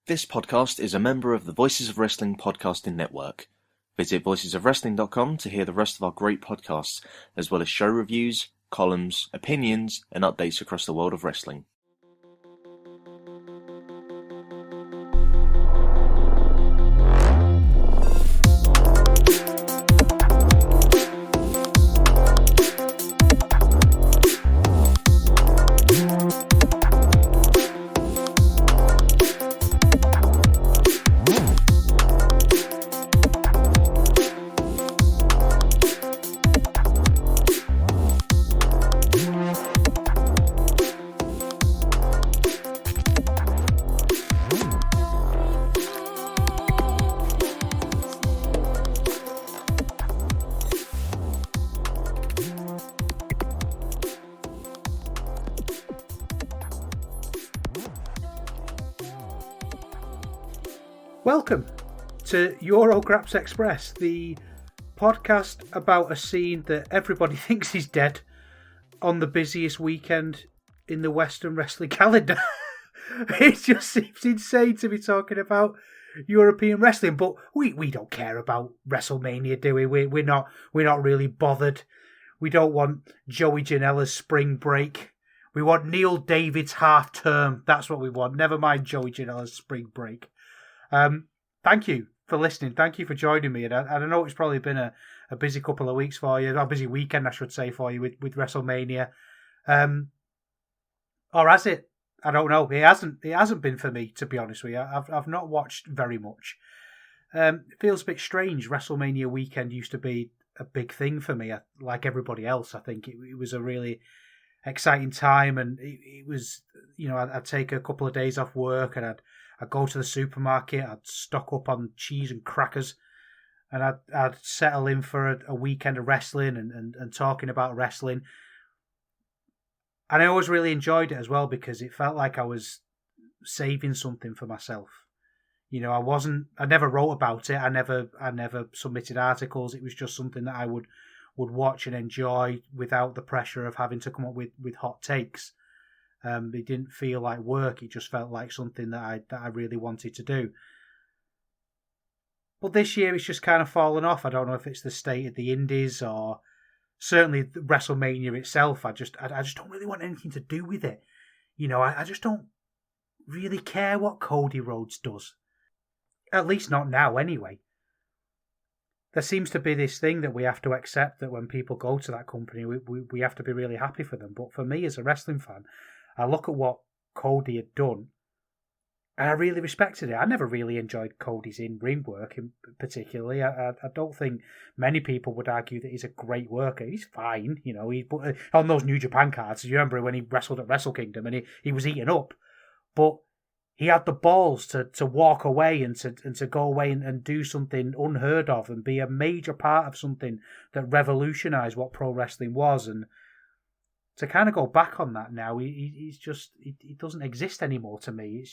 This podcast is a member of the Voices of Wrestling podcasting network. Visit voicesofwrestling.com to hear the rest of our great podcasts, as well as show reviews, columns, opinions, and updates across the world of wrestling. Welcome to Eurograps Express, the podcast about a scene that everybody thinks is dead on the busiest weekend in the Western wrestling calendar. It just seems insane to be talking about European wrestling, but we don't care about WrestleMania, do we? We're not really bothered. We don't want Joey Janela's spring break. We want Neil David's half term. That's what we want. Never mind Joey Janela's spring break. Thank you for listening. Thank you for joining me. And I know it's probably been a busy couple of weeks for you, a busy weekend, I should say, for you with WrestleMania. Or has it? I don't know. It hasn't been for me, to be honest with you. I've not watched very much. It feels a bit strange. WrestleMania weekend used to be a big thing for me, like everybody else. I think it was a really exciting time, and it was, I'd take a couple of days off work and I'd go to the supermarket, I'd stock up on cheese and crackers, and I'd settle in for a weekend of wrestling and talking about wrestling. And I always really enjoyed it as well because it felt like I was saving something for myself. I never wrote about it. I never submitted articles. It was just something that I would watch and enjoy without the pressure of having to come up with hot takes. It didn't feel like work. It just felt like something that I really wanted to do. But this year it's just kind of fallen off. I don't know if it's the state of the indies or certainly WrestleMania itself. I just don't really want anything to do with it. I just don't really care what Cody Rhodes does. At least not now, anyway. There seems to be this thing that we have to accept that when people go to that company, we have to be really happy for them. But for me as a wrestling fan, I look at what Cody had done, and I really respected it. I never really enjoyed Cody's in-ring work, particularly. I don't think many people would argue that he's a great worker. He's fine, But on those New Japan cards, you remember when he wrestled at Wrestle Kingdom and he was eaten up, but he had the balls to walk away and to go away and do something unheard of and be a major part of something that revolutionised what pro wrestling was. And to kind of go back on that now, he doesn't exist anymore to me.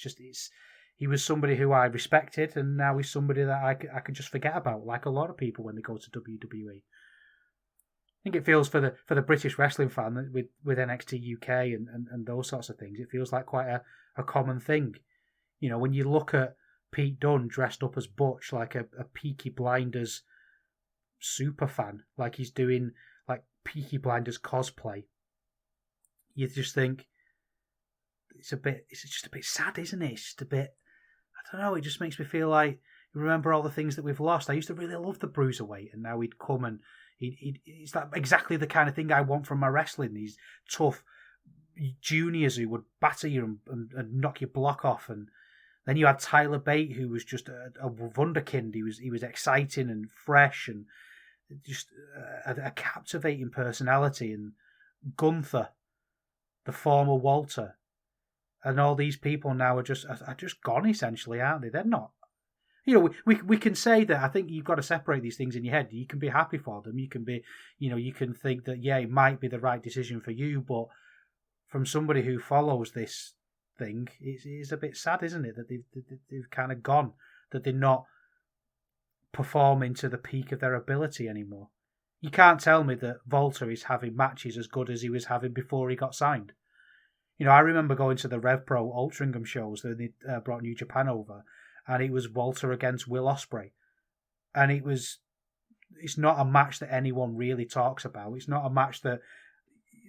He was somebody who I respected, and now he's somebody that I could just forget about, like a lot of people when they go to WWE. I think it feels for the British wrestling fan with NXT UK and those sorts of things, it feels like quite a common thing. When you look at Pete Dunne dressed up as Butch, like a Peaky Blinders super fan, like he's doing like Peaky Blinders cosplay, you just think it's just a bit sad, isn't it? It's just a bit, I don't know, it just makes me feel like you remember all the things that we've lost. I used to really love the Bruiserweight, and now he'd come and it's like exactly the kind of thing I want from my wrestling. These tough juniors who would batter you and knock your block off. And then you had Tyler Bate, who was just a wunderkind. He was exciting and fresh and just a captivating personality. And Gunther, the former Walter, and all these people now are just gone, essentially, aren't they? They're not. We can say that. I think you've got to separate these things in your head. You can be happy for them. You can be, you can think that, yeah, it might be the right decision for you, but from somebody who follows this thing, it's a bit sad, isn't it, that they've kind of gone, that they're not performing to the peak of their ability anymore. You can't tell me that Volta is having matches as good as he was having before he got signed. I remember going to the RevPro Altrincham shows that they brought New Japan over, and it was Walter against Will Ospreay. And it's not a match that anyone really talks about. It's not a match that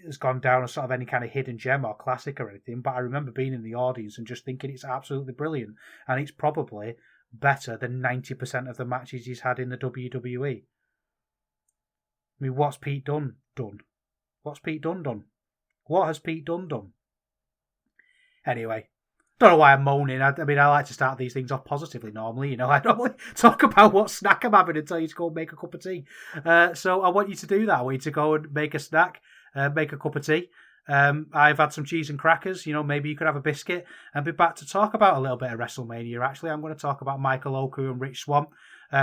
has gone down as sort of any kind of hidden gem or classic or anything, but I remember being in the audience and just thinking it's absolutely brilliant. And it's probably better than 90% of the matches he's had in the WWE. I mean, what's Pete Dunne done? What's Pete Dunne done? What has Pete Dunne done? Anyway, don't know why I'm moaning. I mean, I like to start these things off positively normally. I normally talk about what snack I'm having and tell you to go and make a cup of tea. So I want you to do that. I want you to go and make a snack, make a cup of tea. I've had some cheese and crackers. Maybe you could have a biscuit and be back to talk about a little bit of WrestleMania. Actually, I'm going to talk about Michael Oku and Rich Swann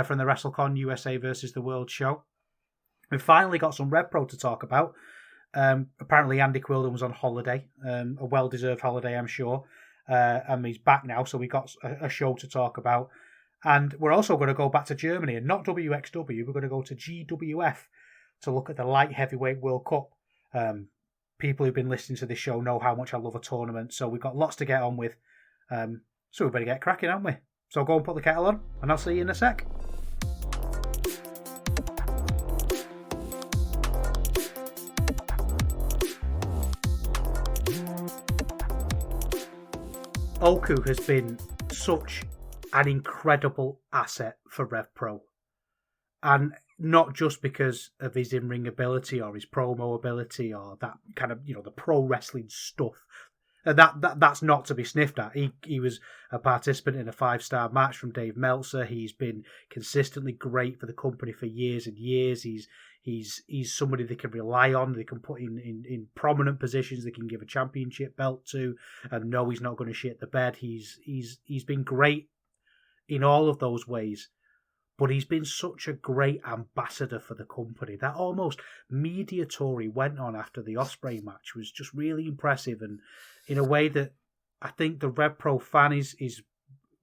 from the WrestleCon USA versus the World show. We've finally got some RevPro to talk about. Apparently Andy Quildan was on holiday, a well-deserved holiday, I'm sure. And he's back now, so we got a show to talk about. And we're also going to go back to Germany, and not WXW. We're going to go to GWF to look at the Light Heavyweight World Cup. People who've been listening to this show know how much I love a tournament, so we've got lots to get on with. So we better get cracking, haven't we? So go and put the kettle on, and I'll see you in a sec. Oku has been such an incredible asset for RevPro. And not just because of his in-ring ability or his promo ability or that kind of, the pro wrestling stuff. That's not to be sniffed at. He was a participant in a 5-star match from Dave Meltzer. He's been consistently great for the company for years and years. He's somebody they can rely on. They can put in prominent positions. They can give a championship belt to, and know he's not going to shit the bed. He's been great in all of those ways. But he's been such a great ambassador for the company. That almost media tour he went on after the Ospreay match was just really impressive, and in a way that I think the RevPro fan is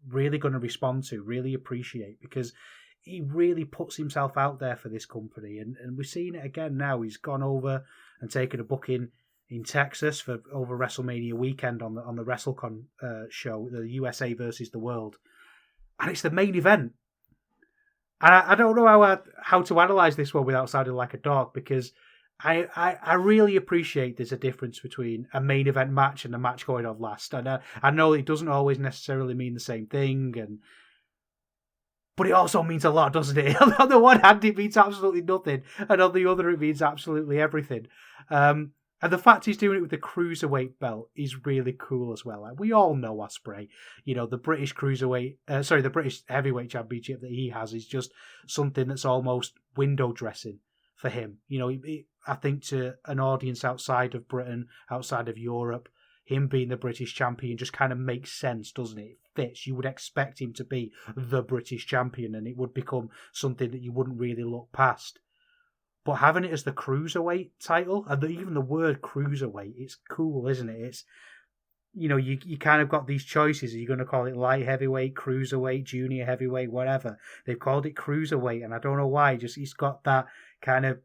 really going to respond to, really appreciate, because he really puts himself out there for this company. And we're seeing it again now. He's gone over and taken a booking in Texas for over WrestleMania weekend on the WrestleCon show, the USA versus the World. And it's the main event. And I don't know how to analyse this one without sounding like a dog, because I really appreciate there's a difference between a main event match and a match going on last. And I know it doesn't always necessarily mean the same thing, but it also means a lot, doesn't it? On the one hand, it means absolutely nothing, and on the other, it means absolutely everything. And the fact he's doing it with the cruiserweight belt is really cool as well. Like, we all know Ospreay, the British the British heavyweight championship that he has is just something that's almost window dressing for him. I think to an audience outside of Britain, outside of Europe, him being the British champion just kind of makes sense, doesn't it? It fits. You would expect him to be the British champion, and it would become something that you wouldn't really look past. But having it as the cruiserweight title, and even the word cruiserweight, it's cool, isn't it? It's, you kind of got these choices. Are you going to call it light heavyweight, cruiserweight, junior heavyweight, whatever? They've called it cruiserweight, and I don't know why. Just it's got that kind of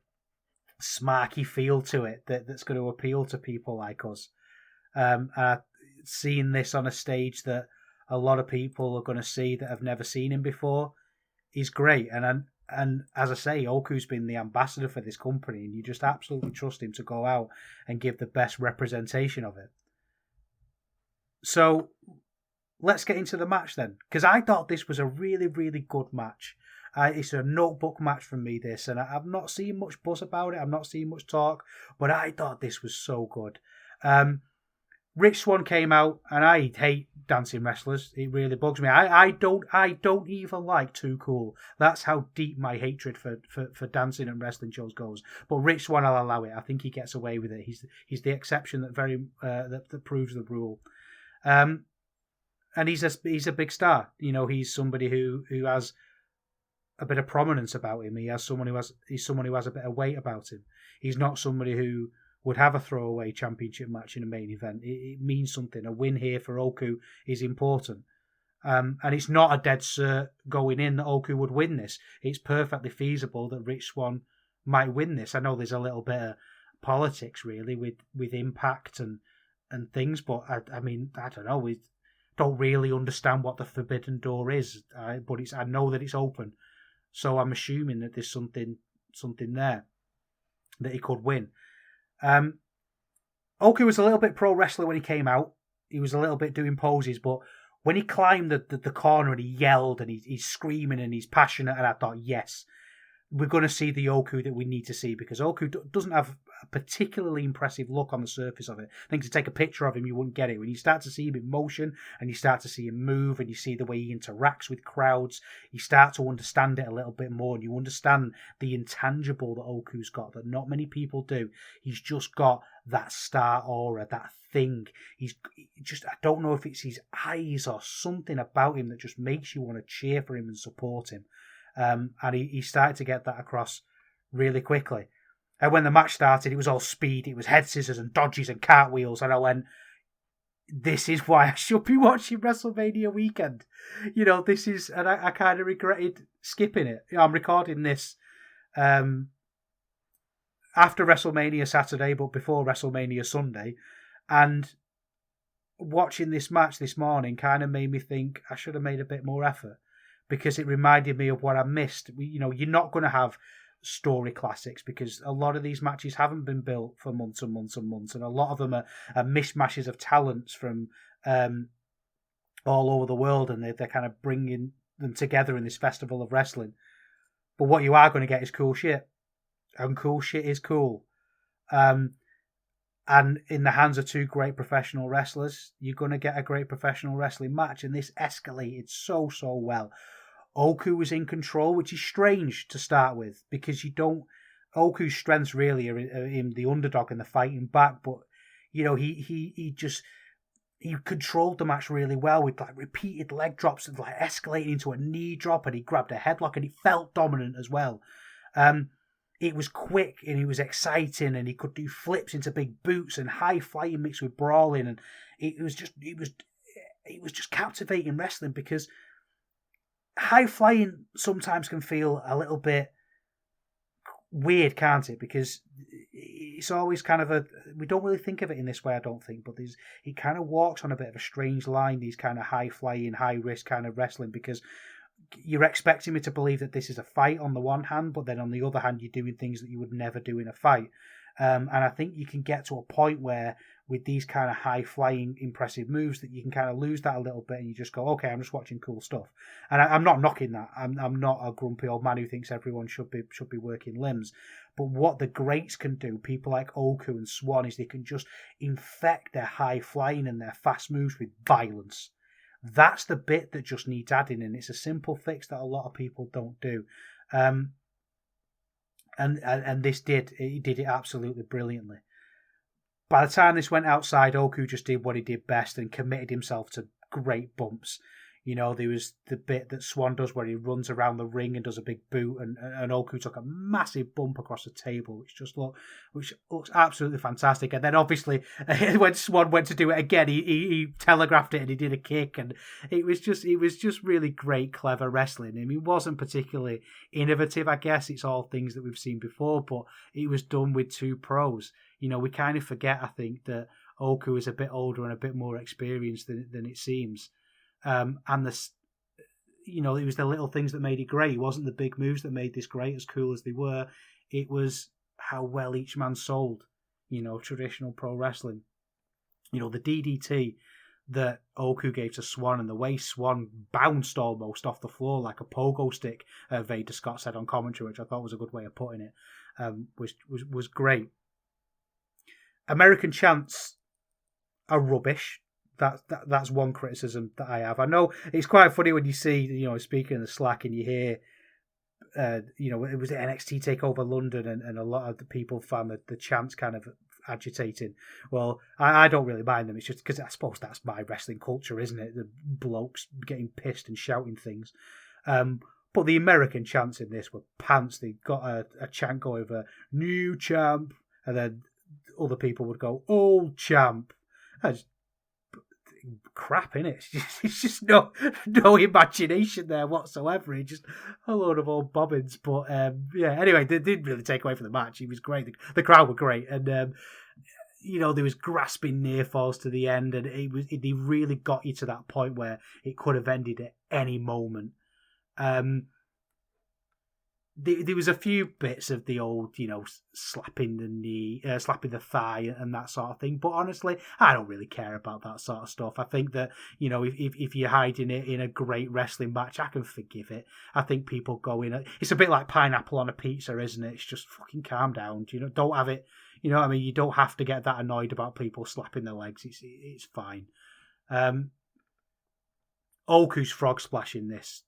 smarky feel to it that's going to appeal to people like us. Seeing this on a stage that a lot of people are going to see that have never seen him before is great. And as I say, Oku's been the ambassador for this company, and you just absolutely trust him to go out and give the best representation of it. So let's get into the match then, because I thought this was a really, really good match. It's a notebook match from me, this, and I've not seen much buzz about it. I've not seen much talk, but I thought this was so good. Rich Swann came out, and I hate dancing wrestlers. It really bugs me. I don't even like Too Cool. That's how deep my hatred for dancing and wrestling shows goes. But Rich Swann, I'll allow it. I think he gets away with it. He's the exception that proves the rule. And he's a big star. He's somebody who has a bit of prominence about him. He's someone who has a bit of weight about him. He's not somebody who would have a throwaway championship match in a main event. It means something. A win here for Oku is important. And it's not a dead cert going in that Oku would win this. It's perfectly feasible that Rich Swann might win this. I know there's a little bit of politics, really, with Impact and and things. But I mean, I don't know. We don't really understand what the Forbidden Door is, but I know that it's open, so I'm assuming that there's something there that he could win. Oku was a little bit pro wrestler when he came out. He was a little bit doing poses, but when he climbed the corner and he yelled and he's screaming and he's passionate, and I thought, yes, we're going to see the Oku that we need to see, because Oku doesn't have a particularly impressive look on the surface of it. I think to take a picture of him, you wouldn't get it. When you start to see him in motion and you start to see him move and you see the way he interacts with crowds, you start to understand it a little bit more, and you understand the intangible that Oku's got that not many people do. He's just got that star aura, that thing. He's just, I don't know if it's his eyes or something about him that just makes you want to cheer for him and support him. And he started to get that across really quickly. And when the match started, it was all speed. It was head scissors and dodges and cartwheels. And I went, this is why I should be watching WrestleMania weekend. You know, this is, and I kind of regretted skipping it. I'm recording this after WrestleMania Saturday, but before WrestleMania Sunday. And watching this match this morning kind of made me think I should have made a bit more effort, because it reminded me of what I missed. You're not going to have story classics, because a lot of these matches haven't been built for months and months and months, and a lot of them are mishmashes of talents from all over the world, and they're kind of bringing them together in this festival of wrestling. But what you are going to get is cool shit, and cool shit is cool. And in the hands of two great professional wrestlers, you're going to get a great professional wrestling match, and this escalated so well. Oku was in control, which is strange to start with, because Oku's strengths really are in the underdog and the fighting back, but he controlled the match really well with like repeated leg drops and like escalating into a knee drop, and he grabbed a headlock, and he felt dominant as well. It was quick and it was exciting, and he could do flips into big boots and high flying mixed with brawling, and it was just captivating wrestling, because high flying sometimes can feel a little bit weird, can't it? Because it's always kind of we don't really think of it in this way, I don't think, but it kind of walks on a bit of a strange line, these kind of high flying, high risk kind of wrestling, because you're expecting me to believe that this is a fight on the one hand, but then on the other hand, you're doing things that you would never do in a fight. And I think you can get to a point where, with these kind of high-flying, impressive moves, that you can kind of lose that a little bit, and you just go, okay, I'm just watching cool stuff. And I'm not knocking that. I'm not a grumpy old man who thinks everyone should be working limbs. But what the greats can do, people like Oku and Swann, is they can just infect their high-flying and their fast moves with violence. That's the bit that just needs adding, and it's a simple fix that a lot of people don't do. And this did it absolutely brilliantly. By the time this went outside, Oku just did what he did best and committed himself to great bumps. There was the bit that Swann does where he runs around the ring and does a big boot, and Oku took a massive bump across the table, which looks absolutely fantastic. And then obviously when Swann went to do it again, he telegraphed it and he did a kick, and it was just really great, clever wrestling. I mean, it wasn't particularly innovative, I guess. It's all things that we've seen before, but it was done with two pros. We kind of forget, I think, that Oku is a bit older and a bit more experienced than it seems. And it was the little things that made it great. It wasn't the big moves that made this great, as cool as they were. It was how well each man sold, traditional pro wrestling. The DDT that Oku gave to Swann, and the way Swann bounced almost off the floor like a pogo stick, Vader Scott said on commentary, which I thought was a good way of putting it, was great. American chants are rubbish. That's one criticism that I have. I know it's quite funny when you see, speaking in the Slack, and you hear, it was the NXT Takeover London, and a lot of the people found the chants kind of agitating. Well, I don't really mind them. It's just because I suppose that's my wrestling culture, isn't it? The blokes getting pissed and shouting things. But the American chants in this were pants. They got a chant go over "new champ," and then other people would go "old champ." Crap, innit? It's just no imagination there whatsoever. It's just a load of old bobbins. But anyway, they didn't really take away from the match. He was great. The crowd were great, and there was grasping near falls to the end, and they really got you to that point where it could have ended at any moment. There was a few bits of the old, slapping the knee, slapping the thigh, and that sort of thing. But honestly, I don't really care about that sort of stuff. I think that if you're hiding it in a great wrestling match, I can forgive it. I think people go in. It's a bit like pineapple on a pizza, isn't it? It's just fucking calm down. Don't have it. You know what I mean? You don't have to get that annoyed about people slapping their legs. It's fine. Oku's frog splash in this.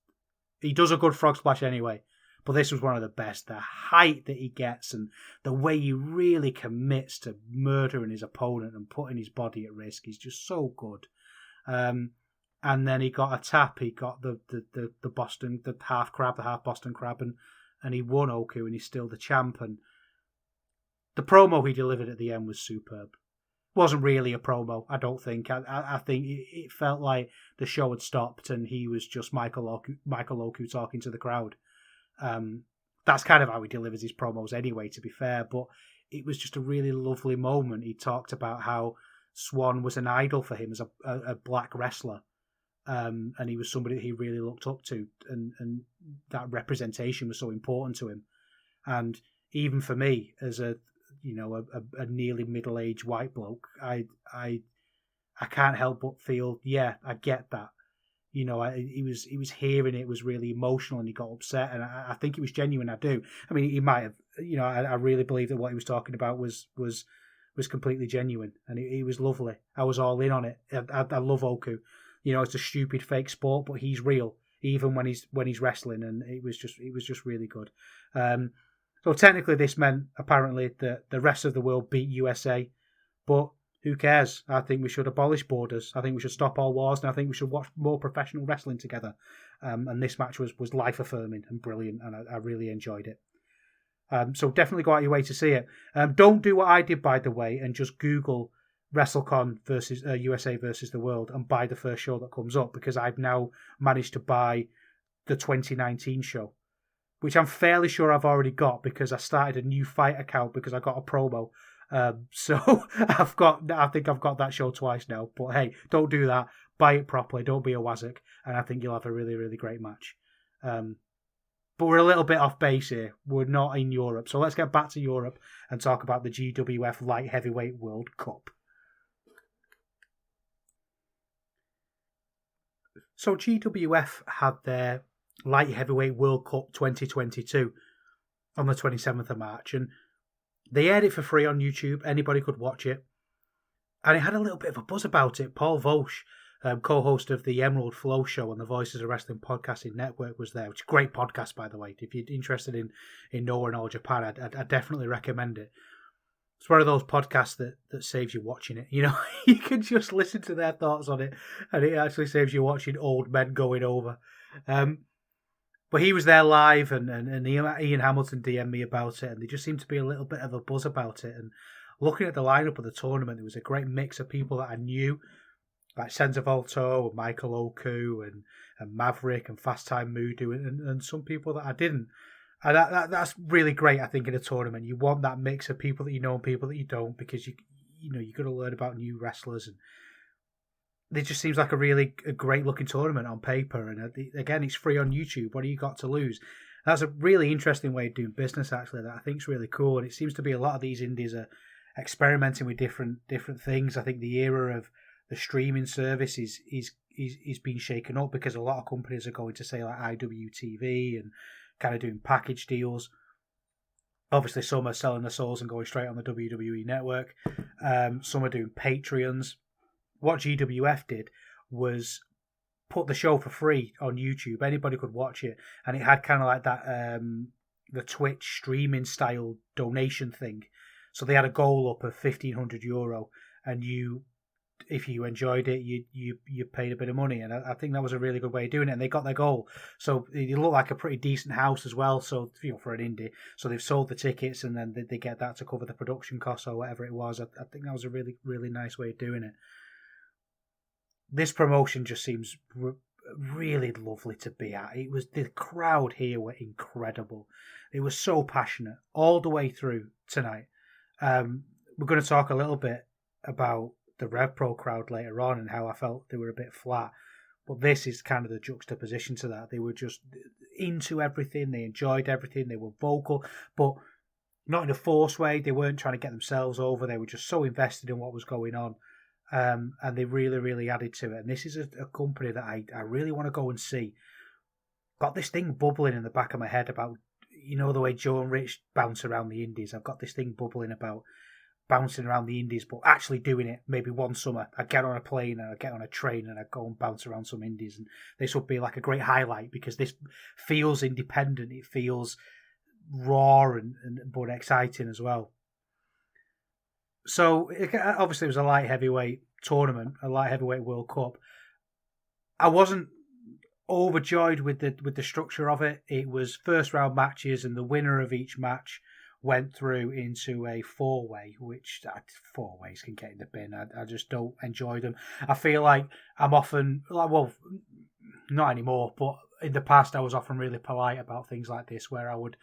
He does a good frog splash anyway. But this was one of the best. The height that he gets and the way he really commits to murdering his opponent and putting his body at risk is just so good. And then he got a tap. He got the Boston, the half Boston crab, and he won Oku, and he's still the champ. And the promo he delivered at the end was superb. Wasn't really a promo, I don't think. I think it felt like the show had stopped and he was just Michael Oku talking to the crowd. That's kind of how he delivers his promos anyway, to be fair, but it was just a really lovely moment. He talked about how Swann was an idol for him as a black wrestler, and he was somebody that he really looked up to, and that representation was so important to him. And even for me, as a nearly middle-aged white bloke, I can't help but feel, yeah, I get that. He was hearing it was really emotional and he got upset, and I think it was genuine. I do. I mean, he might have. I really believe that what he was talking about was completely genuine, and it was lovely. I was all in on it. I love Oku. It's a stupid fake sport, but he's real, even when he's wrestling, and it was just really good. So technically, this meant apparently that the rest of the world beat USA, but who cares? I think we should abolish borders. I think we should stop all wars, and I think we should watch more professional wrestling together. And this match was life-affirming and brilliant, and I really enjoyed it. So definitely go out your way to see it. Don't do what I did, by the way, and just Google WrestleCon versus USA versus the World and buy the first show that comes up, because I've now managed to buy the 2019 show, which I'm fairly sure I've already got because I started a new fight account because I got a promo. So I think I've got that show twice now. But hey, don't do that. Buy it properly. Don't be a wazzock, and I think you'll have a really, really great match. But we're a little bit off base here. We're not in Europe, so let's get back to Europe and talk about the GWF Light Heavyweight World Cup. So GWF had their Light Heavyweight World Cup 2022 on the 27th of March, and they aired it for free on YouTube. Anybody could watch it. And it had a little bit of a buzz about it. Paul Vosch, co-host of the Emerald Flow Show on the Voices of Wrestling Podcasting Network, was there, which is a great podcast, by the way. If you're interested in knowing all Japan, I'd definitely recommend it. It's one of those podcasts that saves you watching it. You can just listen to their thoughts on it, and it actually saves you watching old men going over. But he was there live, and Ian Hamilton DM'd me about it, and there just seemed to be a little bit of a buzz about it. And looking at the lineup of the tournament, there was a great mix of people that I knew, like Senza Volto, and Michael Oku, and Maverick, and Fast Time Mudu, and some people that I didn't. And that's really great, I think, in a tournament. You want that mix of people that you know and people that you don't, because you're got to learn about new wrestlers, and it just seems like a great looking tournament on paper. And again, it's free on YouTube. What do you got to lose? That's a really interesting way of doing business, actually, that I think is really cool. And it seems to be a lot of these indies are experimenting with different things. I think the era of the streaming service is being shaken up, because a lot of companies are going to say like IWTV and kind of doing package deals. Obviously, some are selling their souls and going straight on the WWE network. Some are doing Patreons. What GWF did was put the show for free on YouTube. Anybody could watch it, and it had kind of like that the Twitch streaming style donation thing. So they had a goal up of €1,500, and if you enjoyed it, you paid a bit of money, and I think that was a really good way of doing it. And they got their goal, so it looked like a pretty decent house as well. So for an indie, so they've sold the tickets, and then they get that to cover the production costs or whatever it was. I think that was a really, really nice way of doing it. This promotion just seems really lovely to be at. The crowd here were incredible. They were so passionate all the way through tonight. We're going to talk a little bit about the RevPro crowd later on and how I felt they were a bit flat. But this is kind of the juxtaposition to that. They were just into everything. They enjoyed everything. They were vocal, but not in a forced way. They weren't trying to get themselves over. They were just so invested in what was going on. And they really, really added to it. And this is a company that I really want to go and see. Got this thing bubbling in the back of my head about, the way Joe and Rich bounce around the indies. I've got this thing bubbling about bouncing around the indies, but actually doing it maybe one summer. I get on a plane and I get on a train and I go and bounce around some indies. And this would be like a great highlight because this feels independent. It feels raw but exciting as well. So obviously it was a light heavyweight tournament, a light heavyweight World Cup. I wasn't overjoyed with the structure of it. It was first round matches, and the winner of each match went through into a 4-way, which 4-ways can get in the bin. I just don't enjoy them. I feel like I'm often, not anymore, but in the past I was often really polite about things like this, where I would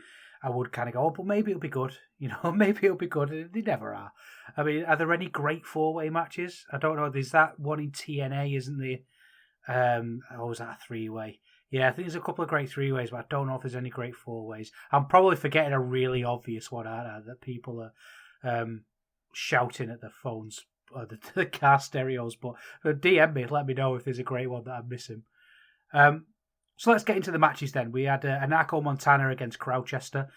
kind of go, but maybe it'll be good, maybe it'll be good. They never are. I mean, are there any great 4-way matches? I don't know. There's that one in TNA, isn't there? Was that a 3-way? Yeah, I think there's a couple of great 3-ways, but I don't know if there's any great 4-ways. I'm probably forgetting a really obvious one, aren't I, that people are shouting at their phones, or the car stereos, but DM me, let me know if there's a great one that I'm missing. So let's get into the matches then. We had Anarcho Montana against Crowchester.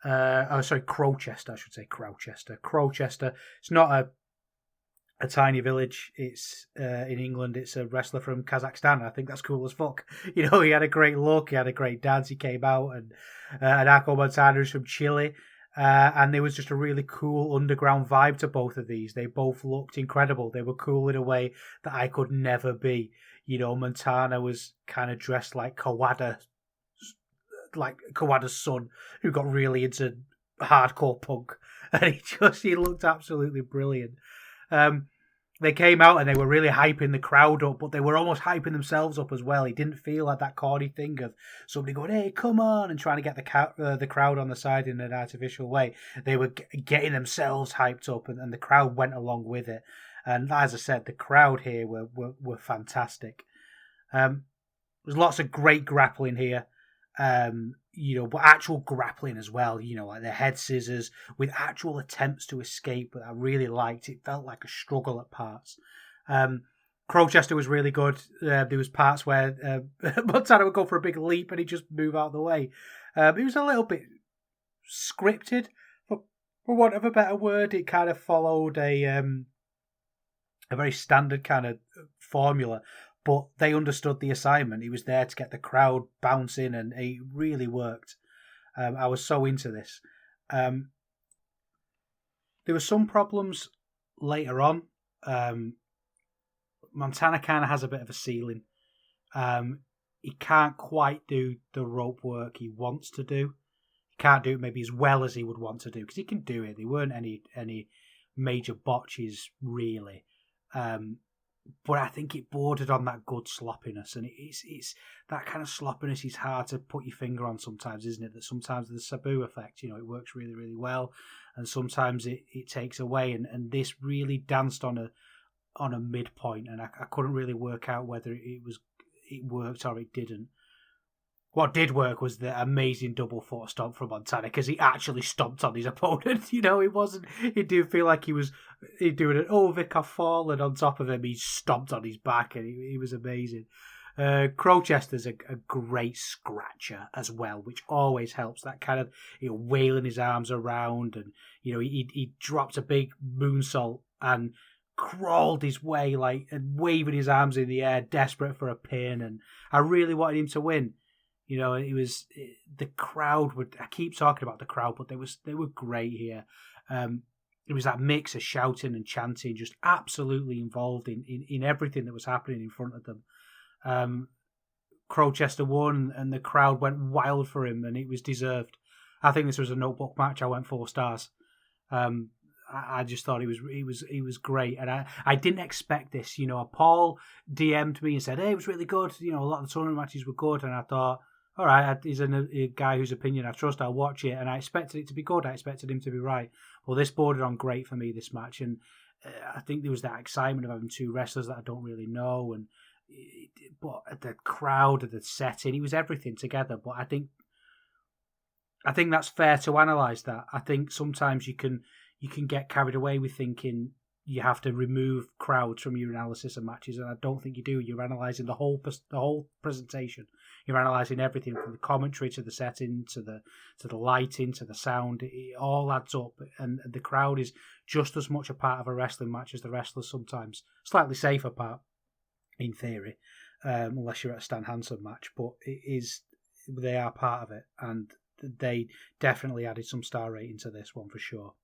Crowchester, I should say Crowchester. Crowchester. It's not a tiny village. It's in England. It's a wrestler from Kazakhstan. I think that's cool as fuck. He had a great look. He had a great dance. He came out, and Anarcho Montana is from Chile. And there was just a really cool underground vibe to both of these. They both looked incredible. They were cool in a way that I could never be. Montana was kind of dressed like Kawada's son, who got really into hardcore punk. And he looked absolutely brilliant. They came out and they were really hyping the crowd up, but they were almost hyping themselves up as well. It didn't feel like that corny thing of somebody going, "Hey, come on," and trying to get the crowd on the side in an artificial way. They were getting themselves hyped up, and the crowd went along with it. And as I said, the crowd here were fantastic. There's lots of great grappling here. But actual grappling as well, like the head scissors with actual attempts to escape that I really liked. It felt like a struggle at parts. Crowchester was really good. There was parts where Montana would go for a big leap and he'd just move out of the way. It was a little bit scripted, for want of a better word. It kind of followed a very standard kind of formula. But they understood the assignment. He was there to get the crowd bouncing, and it really worked. I was so into this. There were some problems later on. Montana kind of has a bit of a ceiling. He can't quite do the rope work he wants to do. He can't do it maybe as well as he would want to do, because he can do it. There weren't any major botches, really. But I think it bordered on that good sloppiness, and it's that kind of sloppiness is hard to put your finger on sometimes, isn't it? That sometimes the Sabu effect, it works really, really well, and sometimes it takes away, and this really danced on a midpoint, and I couldn't really work out whether it worked or it didn't. What did work was the amazing double foot stomp from Montana, because he actually stomped on his opponent. It did feel like he'd doing an Vic fall, and on top of him, he stomped on his back, and he was amazing. Crowchester's a great scratcher as well, which always helps. That kind of wailing his arms around, and he dropped a big moonsault and crawled his way and waving his arms in the air, desperate for a pin. And I really wanted him to win. It was the crowd I keep talking about the crowd, but they were great here. It was that mix of shouting and chanting, just absolutely involved in everything that was happening in front of them. Crowchester won, and the crowd went wild for him, and it was deserved. I think this was a notebook match. I went 4 stars. I just thought he was great, and I didn't expect this. Paul DM'd me and said, "Hey, it was really good. A lot of the tournament matches were good," and I thought, all right, he's a guy whose opinion I trust. I'll watch it, and I expected it to be good. I expected him to be right. Well, this bordered on great for me, this match, and I think there was that excitement of having two wrestlers that I don't really know, but the crowd, the setting, it was everything together. But I think that's fair to analyse that. I think sometimes you can get carried away with thinking you have to remove crowds from your analysis of matches, and I don't think you do. You're analysing the whole presentation. You're analysing everything from the commentary to the setting to the lighting to the sound. It all adds up, and the crowd is just as much a part of a wrestling match as the wrestlers. Sometimes slightly safer part, in theory, unless you're at a Stan Hansen match. But they are part of it, and they definitely added some star rating to this one for sure.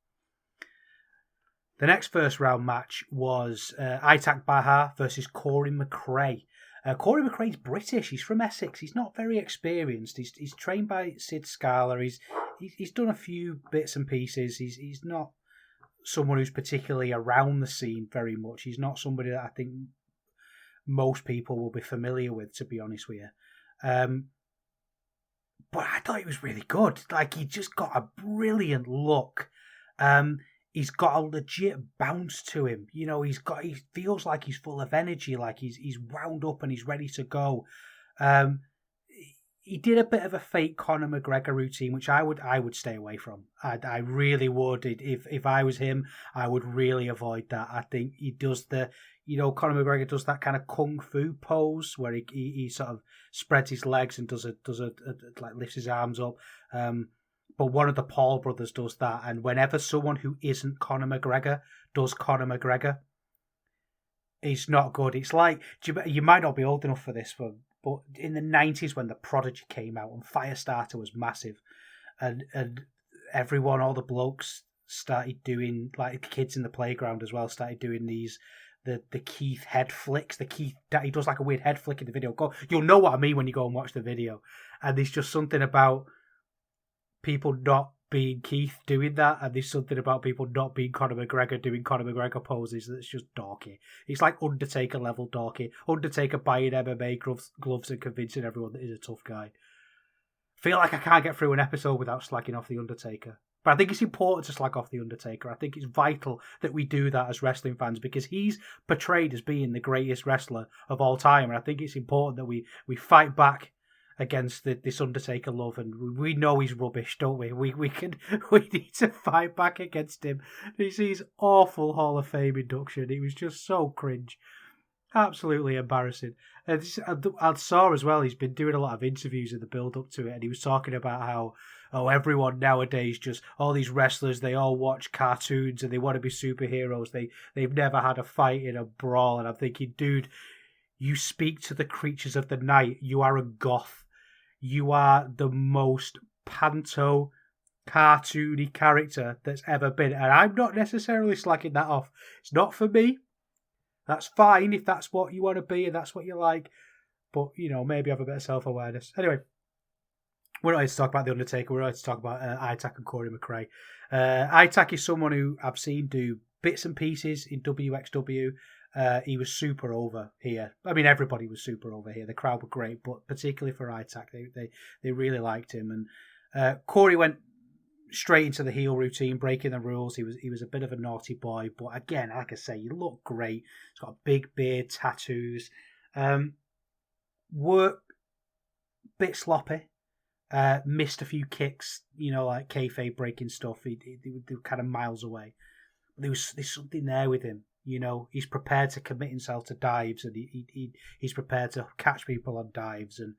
The next first round match was Aitak Bahar versus Corey McRae. Corey McRae's British. He's from Essex. He's not very experienced. He's trained by Sid Scala. He's done a few bits and pieces. He's not someone who's particularly around the scene very much. He's not somebody that I think most people will be familiar with, to be honest with you. But I thought he was really good. Like, he just got a brilliant look. He's got a legit bounce to him. You know, he feels like he's full of energy, like he's wound up and he's ready to go. He did a bit of a fake Conor McGregor routine, which I would stay away from. I really would. If I was him, I would really avoid that. I think he does Conor McGregor does that kind of kung fu pose where he sort of spreads his legs and does a like lifts his arms up. But one of the Paul brothers does that, and whenever someone who isn't Conor McGregor does Conor McGregor, it's not good. It's like, you might not be old enough for this one, but in the 90s when The Prodigy came out and Firestarter was massive, and everyone, all the blokes started doing, like kids in the playground as well, started doing the Keith head flicks. He does like a weird head flick in the video. You'll know what I mean when you go and watch the video. And there's just something about people not being Keith doing that, and there's something about people not being Conor McGregor doing Conor McGregor poses that's just dorky. It's like Undertaker level dorky. Undertaker buying MMA gloves and convincing everyone that he's a tough guy. Feel like I can't get through an episode without slagging off the Undertaker. But I think it's important to slag off the Undertaker. I think it's vital that we do that as wrestling fans, because he's portrayed as being the greatest wrestler of all time, and I think it's important that we fight back against this Undertaker love, and we know he's rubbish, don't we? We need to fight back against him. His awful Hall of Fame induction, it was just so cringe, absolutely embarrassing. And I saw as well, he's been doing a lot of interviews in the build up to it, and he was talking about how everyone nowadays, just all these wrestlers, they all watch cartoons and they want to be superheroes. They've never had a fight in a brawl, and I'm thinking, dude, you speak to the creatures of the night. You are a goth. You are the most panto, cartoony character that's ever been. And I'm not necessarily slacking that off. It's not for me. That's fine if that's what you want to be and that's what you like. But, maybe have a bit of self-awareness. Anyway, we're not here to talk about The Undertaker. We're here to talk about Aitak and Corey McRae. Aitak is someone who I've seen do bits and pieces in WXW. He was super over here. I mean, everybody was super over here. The crowd were great, but particularly for Aitak, they really liked him. And Corey went straight into the heel routine, breaking the rules. He was a bit of a naughty boy, but again, like I say, he looked great. He's got a big beard, tattoos. Work bit sloppy. Missed a few kicks, like kayfabe breaking stuff. They were kind of miles away. But there's something there with him. He's prepared to commit himself to dives, and he's prepared to catch people on dives. And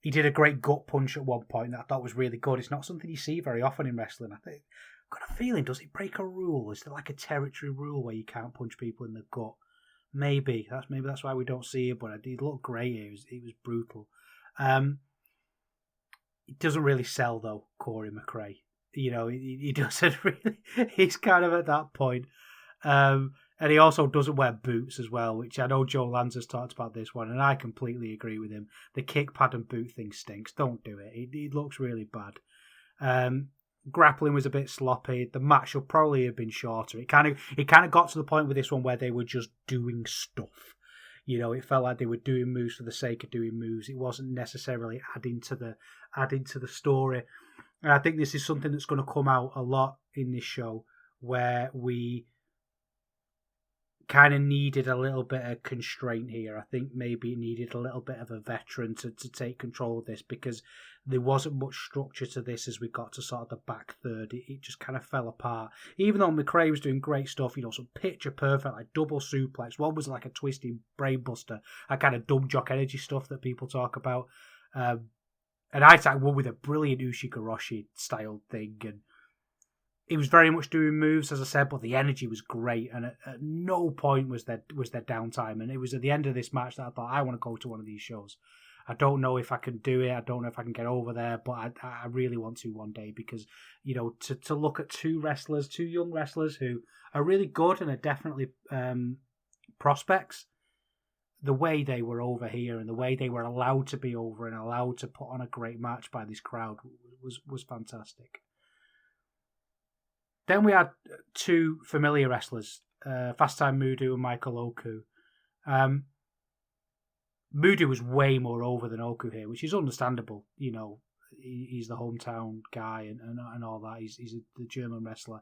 he did a great gut punch at one point that I thought was really good. It's not something you see very often in wrestling. I've got a feeling, does it break a rule? Is there like a territory rule where you can't punch people in the gut? Maybe that's why we don't see it. But it looked great. It was brutal. It doesn't really sell though, Corey McRae. He doesn't really. He's kind of at that point. And he also doesn't wear boots as well, which I know Joe Lanza's talked about this one, and I completely agree with him. The kick pad and boot thing stinks. Don't do it. It looks really bad. Grappling was a bit sloppy. The match should probably have been shorter. It kind of got to the point with this one where they were just doing stuff. It felt like they were doing moves for the sake of doing moves. It wasn't necessarily adding to the story. And I think this is something that's going to come out a lot in this show, where we kind of needed a little bit of constraint here. I think maybe it needed a little bit of a veteran to take control of this, because there wasn't much structure to this as we got to sort of the back third. It just kind of fell apart. Even though McRae was doing great stuff, some picture perfect, like double suplex. One was like a twisting brainbuster, that kind of dumb jock energy stuff that people talk about. And I tagged one with a brilliant Ushigoroshi style thing, and he was very much doing moves, as I said, but the energy was great, and at no point was there downtime. And it was at the end of this match that I thought, I want to go to one of these shows. I don't know if I can do it. I don't know if I can get over there, but I really want to one day, because, to look at two young wrestlers who are really good and are definitely prospects, the way they were over here and the way they were allowed to be over and allowed to put on a great match by this crowd was fantastic. Then we had two familiar wrestlers, Fast Time Mudu and Michael Oku. Mudu was way more over than Oku here, which is understandable. He's the hometown guy and all that. He's the German wrestler.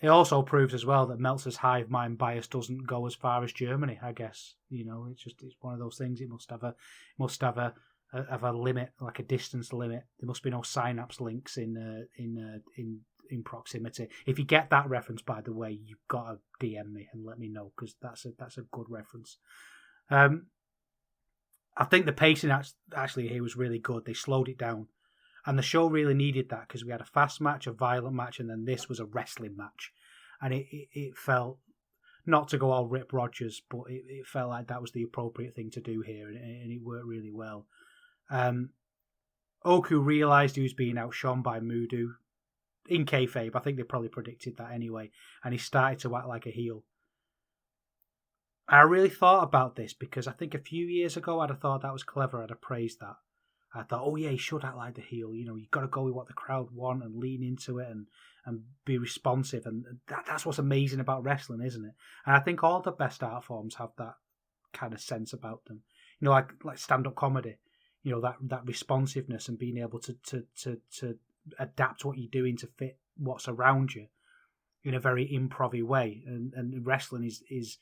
It also proves as well that Meltzer's hive mind bias doesn't go as far as Germany, I guess. It's one of those things. It must have a limit, like a distance limit. There must be no synapse links in proximity. If you get that reference, by the way, you've got to DM me and let me know, because that's a good reference. I think the pacing actually here was really good. They slowed it down, and the show really needed that, because we had a fast match, a violent match, and then this was a wrestling match, and it felt, not to go all Rip Rogers, but it felt like that was the appropriate thing to do here, and it worked really well. Oku realised he was being outshone by Mudu. In kayfabe, I think they probably predicted that anyway, and he started to act like a heel. I really thought about this, because I think a few years ago I'd have thought that was clever. I'd have praised that. I thought, oh yeah, he should act like the heel. You've got to go with what the crowd want and lean into it and be responsive. And that's what's amazing about wrestling, isn't it? And I think all the best art forms have that kind of sense about them. Like stand-up comedy. That responsiveness and being able to adapt what you're doing to fit what's around you in a very improv-y way. And wrestling is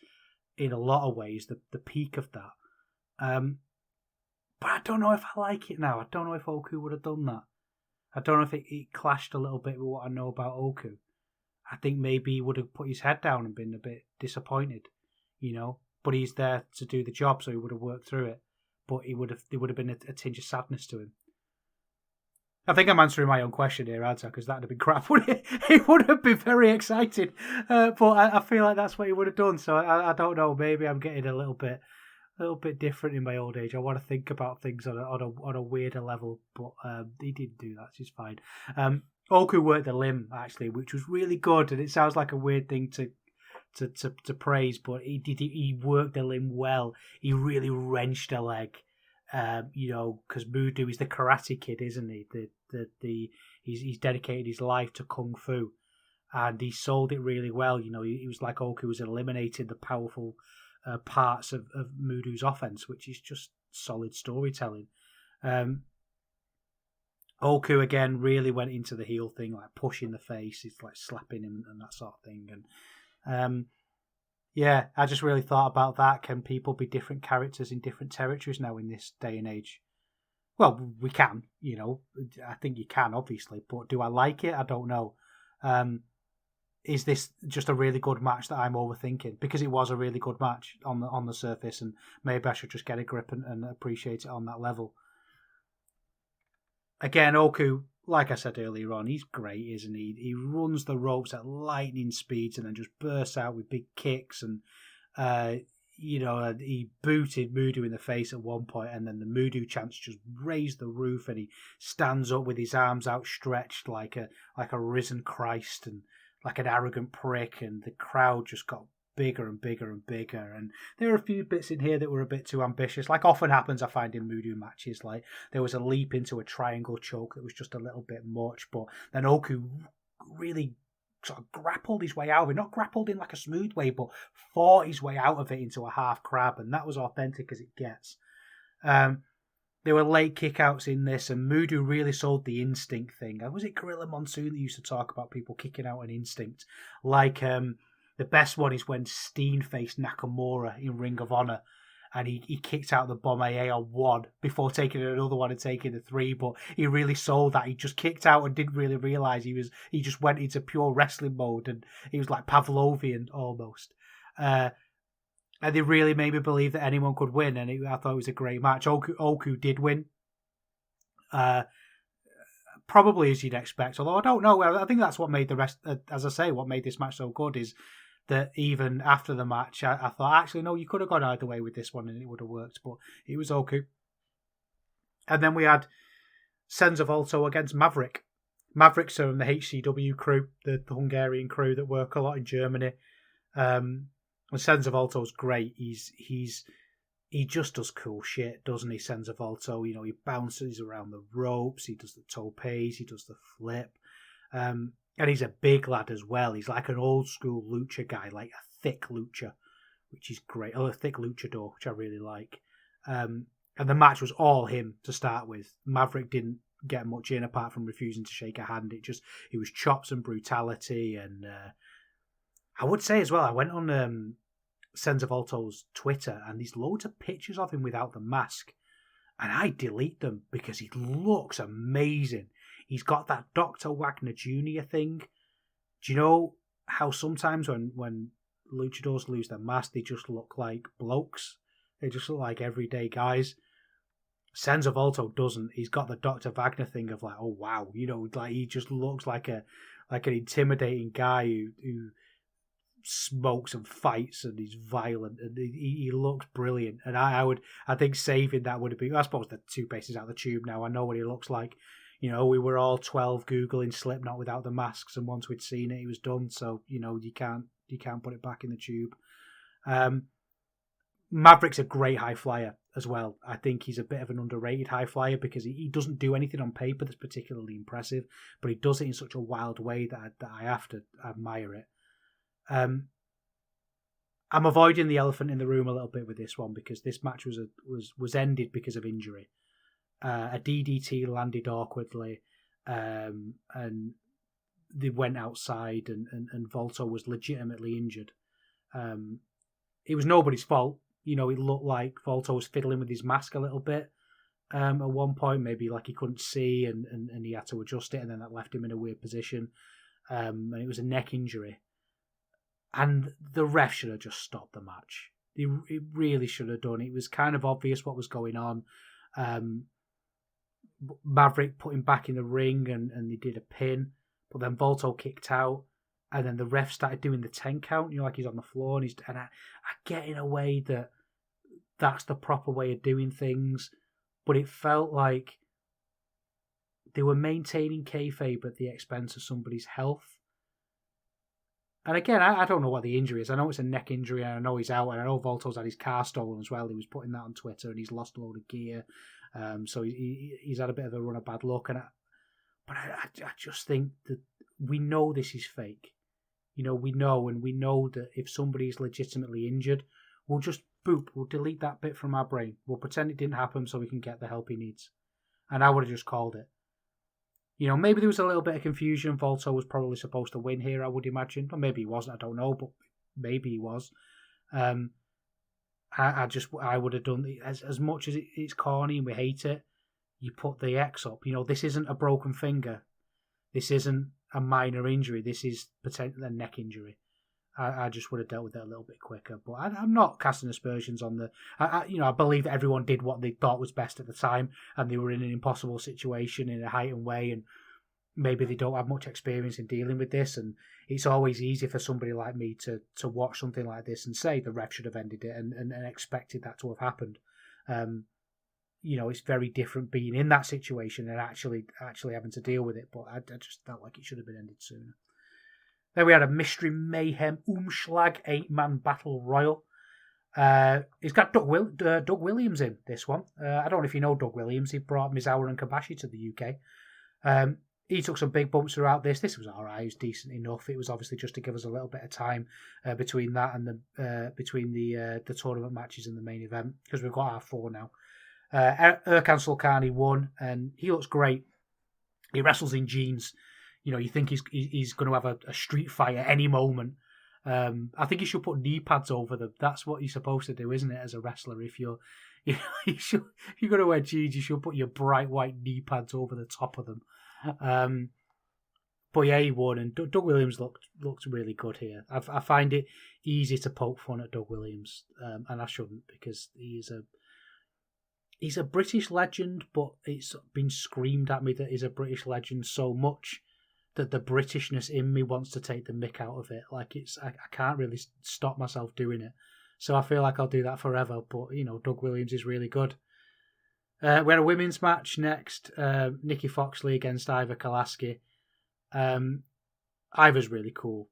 in a lot of ways the peak of that. But I don't know if I like it now. I don't know if Oku would have done that. I don't know if it clashed a little bit with what I know about Oku. I think maybe he would have put his head down and been a bit disappointed, But he's there to do the job, so he would have worked through it. But there would have been a tinge of sadness to him. I think I'm answering my own question here, Adza, because that would have been crap, wouldn't it? He would have been very excited. But I feel like that's what he would have done. So I don't know. Maybe I'm getting a little bit different in my old age. I want to think about things on a weirder level, but he didn't do that, which is fine. Oku worked the limb, actually, which was really good, and it sounds like a weird thing to praise, but he worked the limb well. He really wrenched a leg. Because Mudu is the Karate Kid, isn't he? He's dedicated his life to kung fu, and he sold it really well. He was like Oku was eliminating the powerful parts of Mudu's offense, which is just solid storytelling. Oku again really went into the heel thing, like pushing the face, it's like slapping him and that sort of thing. And yeah, I just really thought about that. Can people be different characters in different territories now in this day and age? Well, we can, I think you can, obviously, but do I like it? I don't know. Is this just a really good match that I'm overthinking? Because it was a really good match on the surface, and maybe I should just get a grip and appreciate it on that level. Again, Oku, like I said earlier on, he's great, isn't he? He runs the ropes at lightning speeds and then just bursts out with big kicks. And, he booted Mudu in the face at one point, and then the Mudu chants just raised the roof, and he stands up with his arms outstretched like a risen Christ and like an arrogant prick, and the crowd just got bigger and bigger and bigger. And there were a few bits in here that were a bit too ambitious, like often happens I find in Mudu matches. Like there was a leap into a triangle choke that was just a little bit much, but then Oku really sort of grappled his way out of it, not grappled in like a smooth way, but fought his way out of it into a half crab, and that was authentic as it gets. There were late kickouts in this, and Mudu really sold the instinct thing. Was it Gorilla Monsoon that used to talk about people kicking out an instinct? Like The best one is when Steen faced Nakamura in Ring of Honor, and he kicked out the Bomb AA on 1 before taking another one and taking the 3. But he really sold that. He just kicked out and didn't really realise he just went into pure wrestling mode, and he was like Pavlovian almost. And they really made me believe that anyone could win, and I thought it was a great match. Oku did win. Probably as you'd expect, although I don't know. I think that's what made the rest, as I say, what made this match so good is that even after the match, I thought, actually, no, you could have gone either way with this one and it would have worked, but it was Oku. And then we had Senza Volto against Maverick. Mavericks are from the HCW crew, the Hungarian crew that work a lot in Germany. And Senza Volto's great. He just does cool shit, doesn't he, Senza Volto? You know, he bounces around the ropes, he does the topes, he does the flip. And he's a big lad as well. He's like an old school lucha guy, like a thick lucha, which is great. Oh, a thick luchador, which I really like. And the match was all him to start with. Maverick didn't get much in apart from refusing to shake a hand. It was chops and brutality. And I would say as well, I went on Senza Volto's Twitter, and there's loads of pictures of him without the mask, and I delete them because he looks amazing. He's got that Dr. Wagner Jr. thing. Do you know how sometimes when luchadors lose their mask, they just look like blokes? They just look like everyday guys. Senza Volto doesn't. He's got the Dr. Wagner thing of like, oh wow, you know, like he just looks like an intimidating guy who smokes and fights and he's violent, and he looks brilliant. And I think saving that would have been, I suppose the two paces out of the tube now. I know what he looks like. You know, we were all 12 Googling Slipknot without the masks, and once we'd seen it, he was done. So, you know, you can't put it back in the tube. Maverick's a great high flyer as well. I think he's a bit of an underrated high flyer because he doesn't do anything on paper that's particularly impressive, but he does it in such a wild way that I have to admire it. I'm avoiding the elephant in the room a little bit with this one because this match was ended because of injury. A DDT landed awkwardly, and they went outside, and Volto was legitimately injured. It was nobody's fault. You know, it looked like Volto was fiddling with his mask a little bit at one point, maybe like he couldn't see, and he had to adjust it, and then that left him in a weird position. And it was a neck injury. And the ref should have just stopped the match. It really should have done. It was kind of obvious what was going on. Maverick put him back in the ring, and they did a pin, but then Volto kicked out, and then the ref started doing the 10 count. You know, like he's on the floor, and I get in a way that that's the proper way of doing things, but it felt like they were maintaining kayfabe at the expense of somebody's health. And again, I don't know what the injury is. I know it's a neck injury, and I know he's out, and I know Volto's had his car stolen as well. He was putting that on Twitter, and he's lost a load of gear. So he's had a bit of a run of bad luck. But I just think that we know this is fake. You know, we know that if somebody's legitimately injured, we'll just we'll delete that bit from our brain. We'll pretend it didn't happen so we can get the help he needs. And I would have just called it. You know, maybe there was a little bit of confusion. Volto was probably supposed to win here, I would imagine. Or maybe he wasn't, I don't know, but maybe he was. I would have done, as much as it's corny and we hate it, you put the X up. You know, this isn't a broken finger. This isn't a minor injury. This is potentially a neck injury. I just would have dealt with it a little bit quicker. But I'm not casting aspersions on the... I believe that everyone did what they thought was best at the time, and they were in an impossible situation in a heightened way, and maybe they don't have much experience in dealing with this, and it's always easy for somebody like me to watch something like this and say the ref should have ended it and expected that to have happened. It's very different being in that situation and actually having to deal with it, but I just felt like it should have been ended sooner. Then we had a Mystery Mayhem Umschlag 8-man Battle Royal. He's got Doug Williams in this one. I don't know if you know Doug Williams. He brought Misawa and Kabashi to the UK. He took some big bumps throughout this. This was alright. It was decent enough. It was obviously just to give us a little bit of time between that and the tournament matches and the main event, because we've got our 4 now. Erkan Sulkani won, and he looks great. He wrestles in jeans. You know, you think he's going to have a street fight at any moment. I think you should put knee pads over them. That's what you're supposed to do, isn't it, as a wrestler? If you're if you're going to wear jeans, you should put your bright white knee pads over the top of them. But yeah, he won, and Doug Williams looks really good here. I find it easy to poke fun at Doug Williams, and I shouldn't, because he's a British legend, but it's been screamed at me that he's a British legend so much that the Britishness in me wants to take the mick out of it. Like I can't really stop myself doing it. So I feel like I'll do that forever. But, Doug Williams is really good. We had a women's match next. Nikki Foxley against Iva Kolaski. Iva's really cool.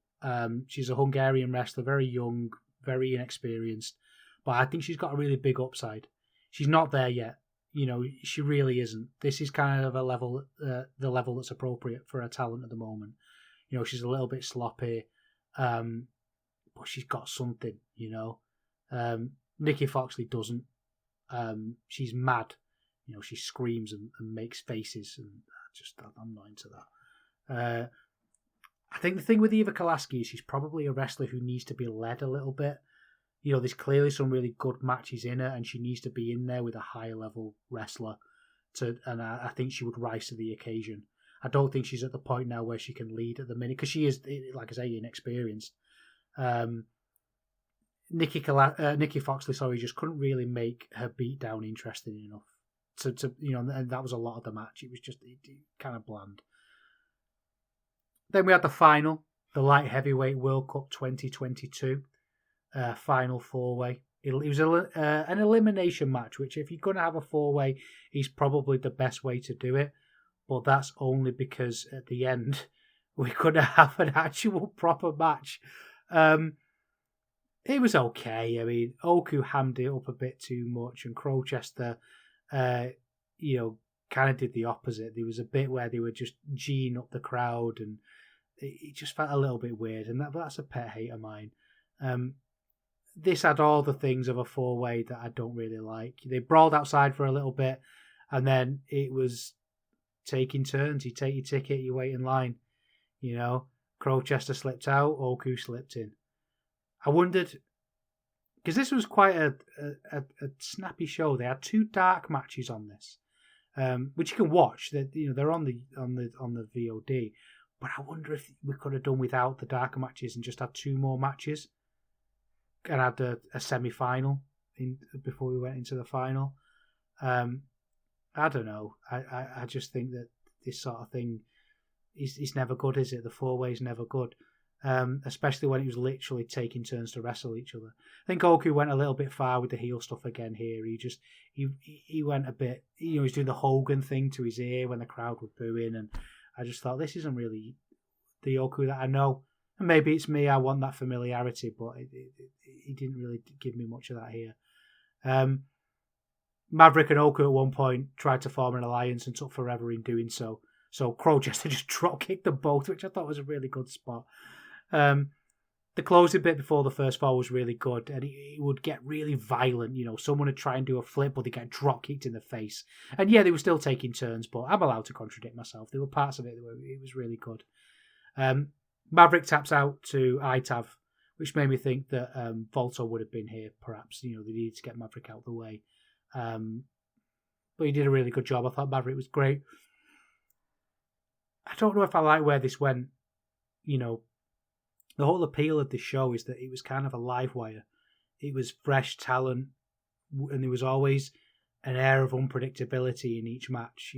She's a Hungarian wrestler, very young, very inexperienced. But I think she's got a really big upside. She's not there yet. She really isn't. This is kind of the level that's appropriate for her talent at the moment. She's a little bit sloppy, but she's got something, Nikki Foxley doesn't. She's mad. She screams and makes faces, and I'm not into that. I think the thing with Eva Kolaski is she's probably a wrestler who needs to be led a little bit. There's clearly some really good matches in her, and she needs to be in there with a higher level wrestler. And I think she would rise to the occasion. I don't think she's at the point now where she can lead at the minute, because she is, like I say, inexperienced. Nikki Foxley, just couldn't really make her beatdown interesting enough. And that was a lot of the match. It was just kind of bland. Then we had the final, the Light Heavyweight World Cup 2022. Final four-way. It was an elimination match, which if you're going to have a four-way is probably the best way to do it. But that's only because at the end we couldn't have an actual proper match. It was okay. I mean, Oku hammed it up a bit too much, and Crowchester, kind of did the opposite. There was a bit where they were just G'ing up the crowd, and it just felt a little bit weird, and that's a pet hate of mine. This had all the things of a four-way that I don't really like. They brawled outside for a little bit, and then it was taking turns. You take your ticket, you wait in line. Crowchester slipped out, Oku slipped in. I wondered, because this was quite a snappy show. They had 2 dark matches on this, which you can watch. They're on the VOD. But I wonder if we could have done without the darker matches and just had 2 more matches, and had a semi-final before we went into the final. I don't know. I just think that this sort of thing is never good, is it? The four-way is never good, especially when it was literally taking turns to wrestle each other. I think Oku went a little bit far with the heel stuff again here. He went a bit, he's doing the Hogan thing to his ear when the crowd were booing, and I just thought, this isn't really the Oku that I know. And maybe it's me, I want that familiarity, but he didn't really give me much of that here. Maverick and Oku at one point tried to form an alliance and took forever in doing so. So Crowchester just drop kicked them both, which I thought was a really good spot. The closing bit before the first fall was really good, and it would get really violent. Someone would try and do a flip, but they get drop kicked in the face. And yeah, they were still taking turns, but I'm allowed to contradict myself. There were parts of it that it was really good. Maverick taps out to Itav, which made me think that Volto would have been here, perhaps. They needed to get Maverick out of the way. But he did a really good job. I thought Maverick was great. I don't know if I like where this went. The whole appeal of the show is that it was kind of a live wire. It was fresh talent, and there was always an air of unpredictability in each match.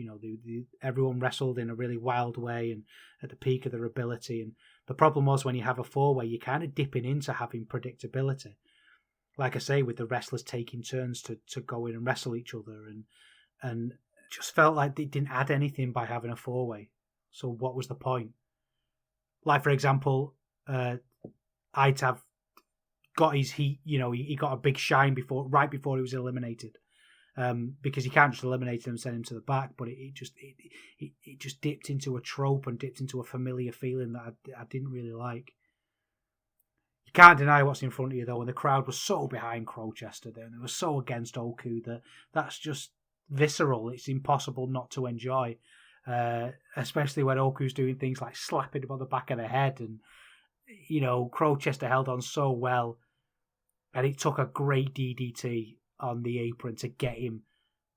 Everyone wrestled in a really wild way and at the peak of their ability. And the problem was, when you have a four-way, you're kind of dipping into having predictability. Like I say, with the wrestlers taking turns to go in and wrestle each other, and just felt like they didn't add anything by having a four-way. So what was the point? Like, for example, Itav got his heat. He got a big shine right before he was eliminated. Because you can't just eliminate him and send him to the back, but it just dipped into a trope and dipped into a familiar feeling that I didn't really like. You can't deny what's in front of you, though, and the crowd was so behind Crowchester there, and they were so against Oku that's just visceral. It's impossible not to enjoy, especially when Oku's doing things like slapping him on the back of the head, and Crowchester held on so well, and it took a great DDT on the apron to get him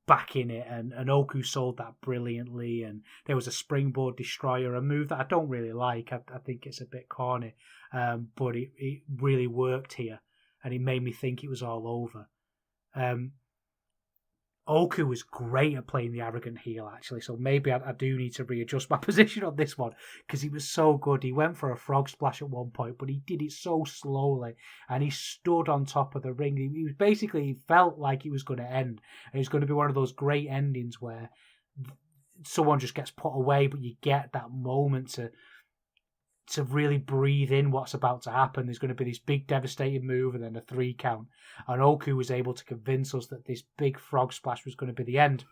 back in it, and Oku sold that brilliantly, and there was a springboard destroyer, a move that I don't really like. I think it's a bit corny, but it really worked here, and it made me think it was all over. Oku was great at playing the arrogant heel, actually, so maybe I do need to readjust my position on this one, because he was so good. He went for a frog splash at one point, but he did it so slowly, and he stood on top of the ring. He felt like it was going to end, and it was going to be one of those great endings where someone just gets put away, but you get that moment to really breathe in what's about to happen. There's going to be this big devastating move and then a 3 count. And Oku was able to convince us that this big frog splash was going to be the end.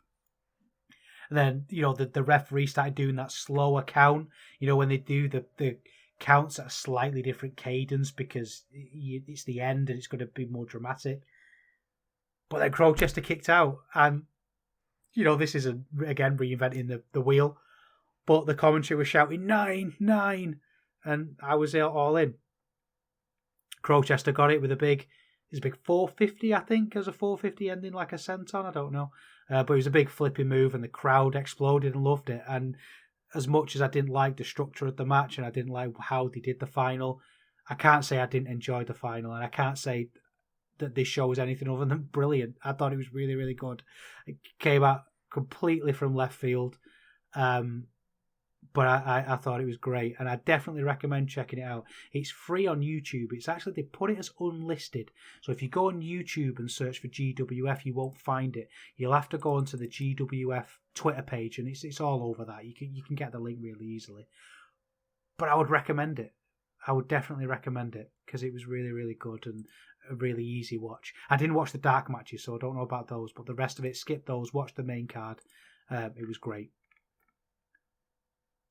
And then, the referee started doing that slower count, when they do the counts at a slightly different cadence because it's the end and it's going to be more dramatic. But then Crowchester kicked out. And, this is, again, reinventing the wheel. But the commentary was shouting, 9, 9. And I was all in. Crowchester got it with a big 450, I think. It was a 450 ending like a senton, I don't know. But it was a big flipping move, and the crowd exploded and loved it. And as much as I didn't like the structure of the match, and I didn't like how they did the final, I can't say I didn't enjoy the final, and I can't say that this show was anything other than brilliant. I thought it was really, really good. It came out completely from left field. But I thought it was great, and I definitely recommend checking it out. It's free on YouTube. It's actually, they put it as unlisted. So if you go on YouTube and search for GWF, you won't find it. You'll have to go onto the GWF Twitter page, and it's all over that. You can get the link really easily. But I would recommend it. I would definitely recommend it, because it was really, really good and a really easy watch. I didn't watch the dark matches, so I don't know about those, but the rest of it, skip those, watch the main card. It was great.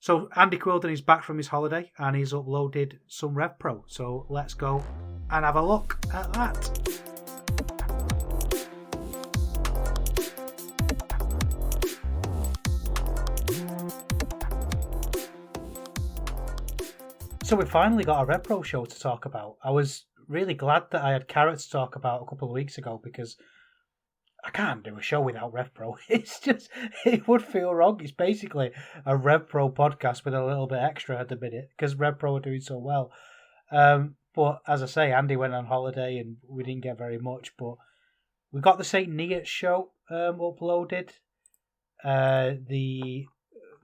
So Andy Quilden is back from his holiday and he's uploaded some RevPro. So let's go and have a look at that. So we finally got a RevPro show to talk about. I was really glad that I had Carrot to talk about a couple of weeks ago, because I can't do a show without RevPro. It's just, it would feel wrong. It's basically a RevPro podcast with a little bit extra at the minute, because RevPro are doing so well. But as I say, Andy went on holiday and we didn't get very much, but we got the St. Neots show uploaded. We've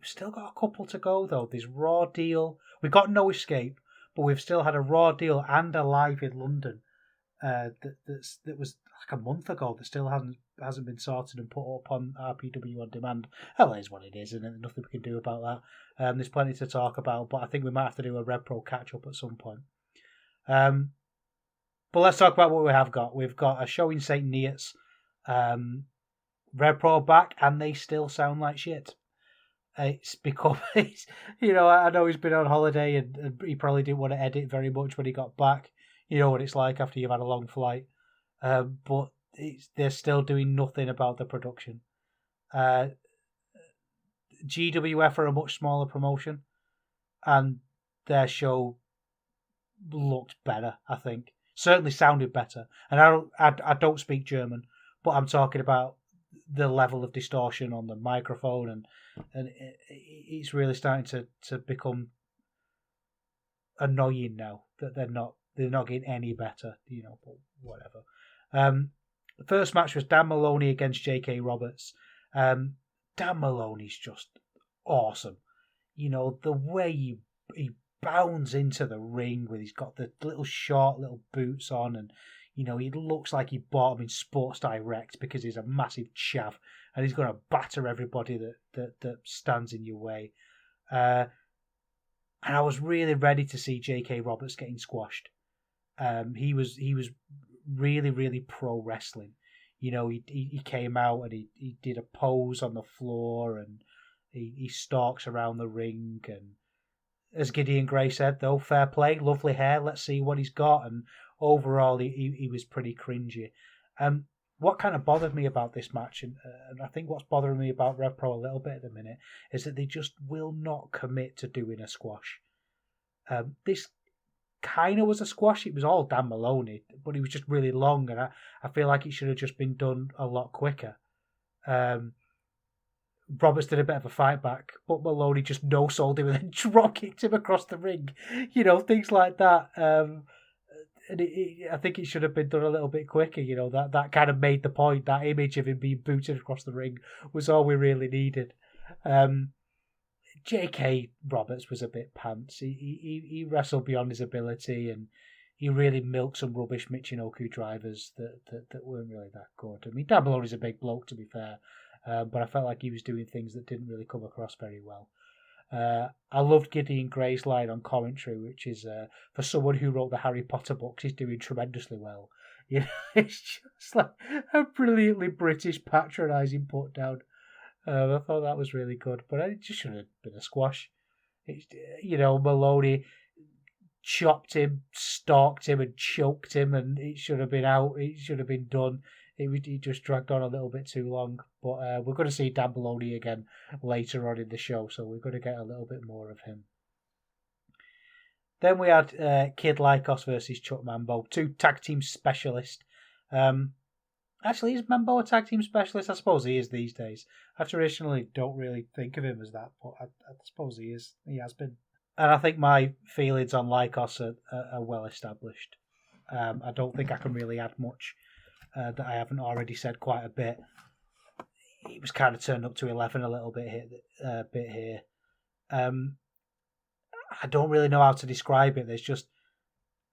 still got a couple to go though. There's Raw Deal. We got No Escape, but we've still had a Raw Deal and a Live in London. That was like a month ago that still hasn't been sorted and put up on RPW on demand. Hell, it is what it is, and there's nothing we can do about that. There's plenty to talk about, but I think we might have to do a RevPro catch up at some point. But let's talk about what we have got. We've got a show in St. Neots. RevPro back, and they still sound like shit. It's become, I know he's been on holiday and he probably didn't want to edit very much when he got back. You know what it's like after you've had a long flight. But they're still doing nothing about the production. GWF are a much smaller promotion, and their show looked better, I think. Certainly sounded better. And I don't speak German, but I'm talking about the level of distortion on the microphone, and it's really starting to become annoying now that they're not getting any better, but whatever. The first match was Dan Maloney against J.K. Roberts. Dan Maloney's just awesome. The way he bounds into the ring he's got the short little boots on, and he looks like he bought them in Sports Direct because he's a massive chav and he's going to batter everybody that stands in your way. And I was really ready to see J.K. Roberts getting squashed. He was really, really pro wrestling. He came out and he did a pose on the floor, and he stalks around the ring, and as Gideon Gray said, though, fair play, lovely hair, let's see what he's got. And overall, he was pretty cringy. What kind of bothered me about this match, and I think what's bothering me about RevPro a little bit at the minute, is that they just will not commit to doing a squash. This kind of was a squash. It was all Dan Maloney, but it was just really long, and I feel like it should have just been done a lot quicker. Roberts did a bit of a fight back, but Maloney just no-sold him and then drop kicked him across the ring. Things like that. And I think it should have been done a little bit quicker. That kind of made the point. That image of him being booted across the ring was all we really needed. J.K. Roberts was a bit pants. He wrestled beyond his ability, and he really milked some rubbish Michinoku drivers that weren't really that good. I mean, Dan Maloney's a big bloke, to be fair. But I felt like he was doing things that didn't really come across very well. I loved Gideon Gray's line on commentary, which is, for someone who wrote the Harry Potter books, he's doing tremendously well. It's just like a brilliantly British patronising put down. I thought that was really good, but it just should have been a squash. Maloney chopped him, stalked him, and choked him, and it should have been out. It should have been done. It just dragged on a little bit too long. But we're going to see Dan Maloney again later on in the show, so we're going to get a little bit more of him. Then we had Kid Lykos versus Chuck Mambo, two tag team specialists. Actually, is Mambo a tag team specialist? I suppose he is these days. I traditionally don't really think of him as that, but I suppose he is. He has been. And I think my feelings on Lykos are well established. I don't think I can really add much that I haven't already said quite a bit. He was kind of turned up to 11 a little bit here. I don't really know how to describe it. There's just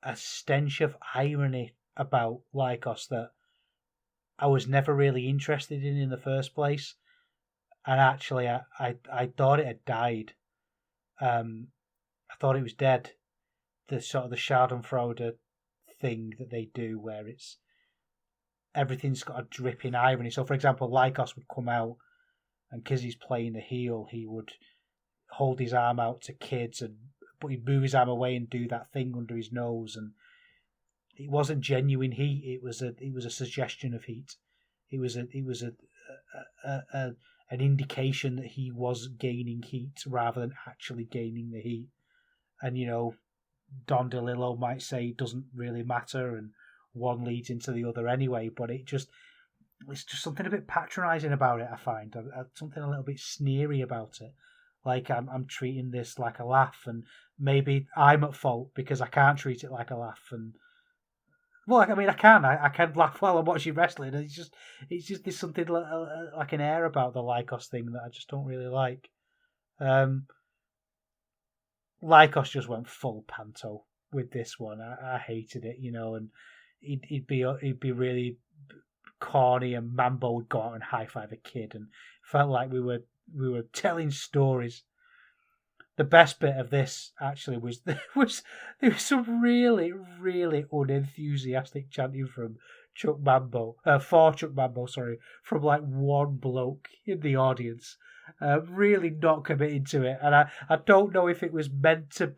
a stench of irony about Lykos that I was never really interested in the first place. And actually, I thought it had died. I thought it was dead. The sort of the Schadenfreude thing that they do where it's everything's got a dripping irony. So, for example, Lykos would come out, and because he's playing the heel, he would hold his arm out to kids, but he'd move his arm away and do that thing under his nose, and it wasn't genuine heat. It was a suggestion of heat. It was an indication that he was gaining heat rather than actually gaining the heat. And Don DeLillo might say it doesn't really matter, and one leads into the other anyway, but it's just something a bit patronising about it, I find. Something a little bit sneery about it. Like I'm treating this like a laugh, and maybe I'm at fault because I can't treat it like a laugh. And well, I mean, I can laugh while I'm watching wrestling. And it's just there's something like an air about the Lykos thing that I just don't really like. Lykos just went full panto with this one. I hated it, and he'd be really corny, and Mambo would go out and high five a kid, and felt like we were telling stories. The best bit of this actually was there was some really, really unenthusiastic chanting from Chuck Mambo, from like one bloke in the audience, really not committing to it. And I don't know if it was meant to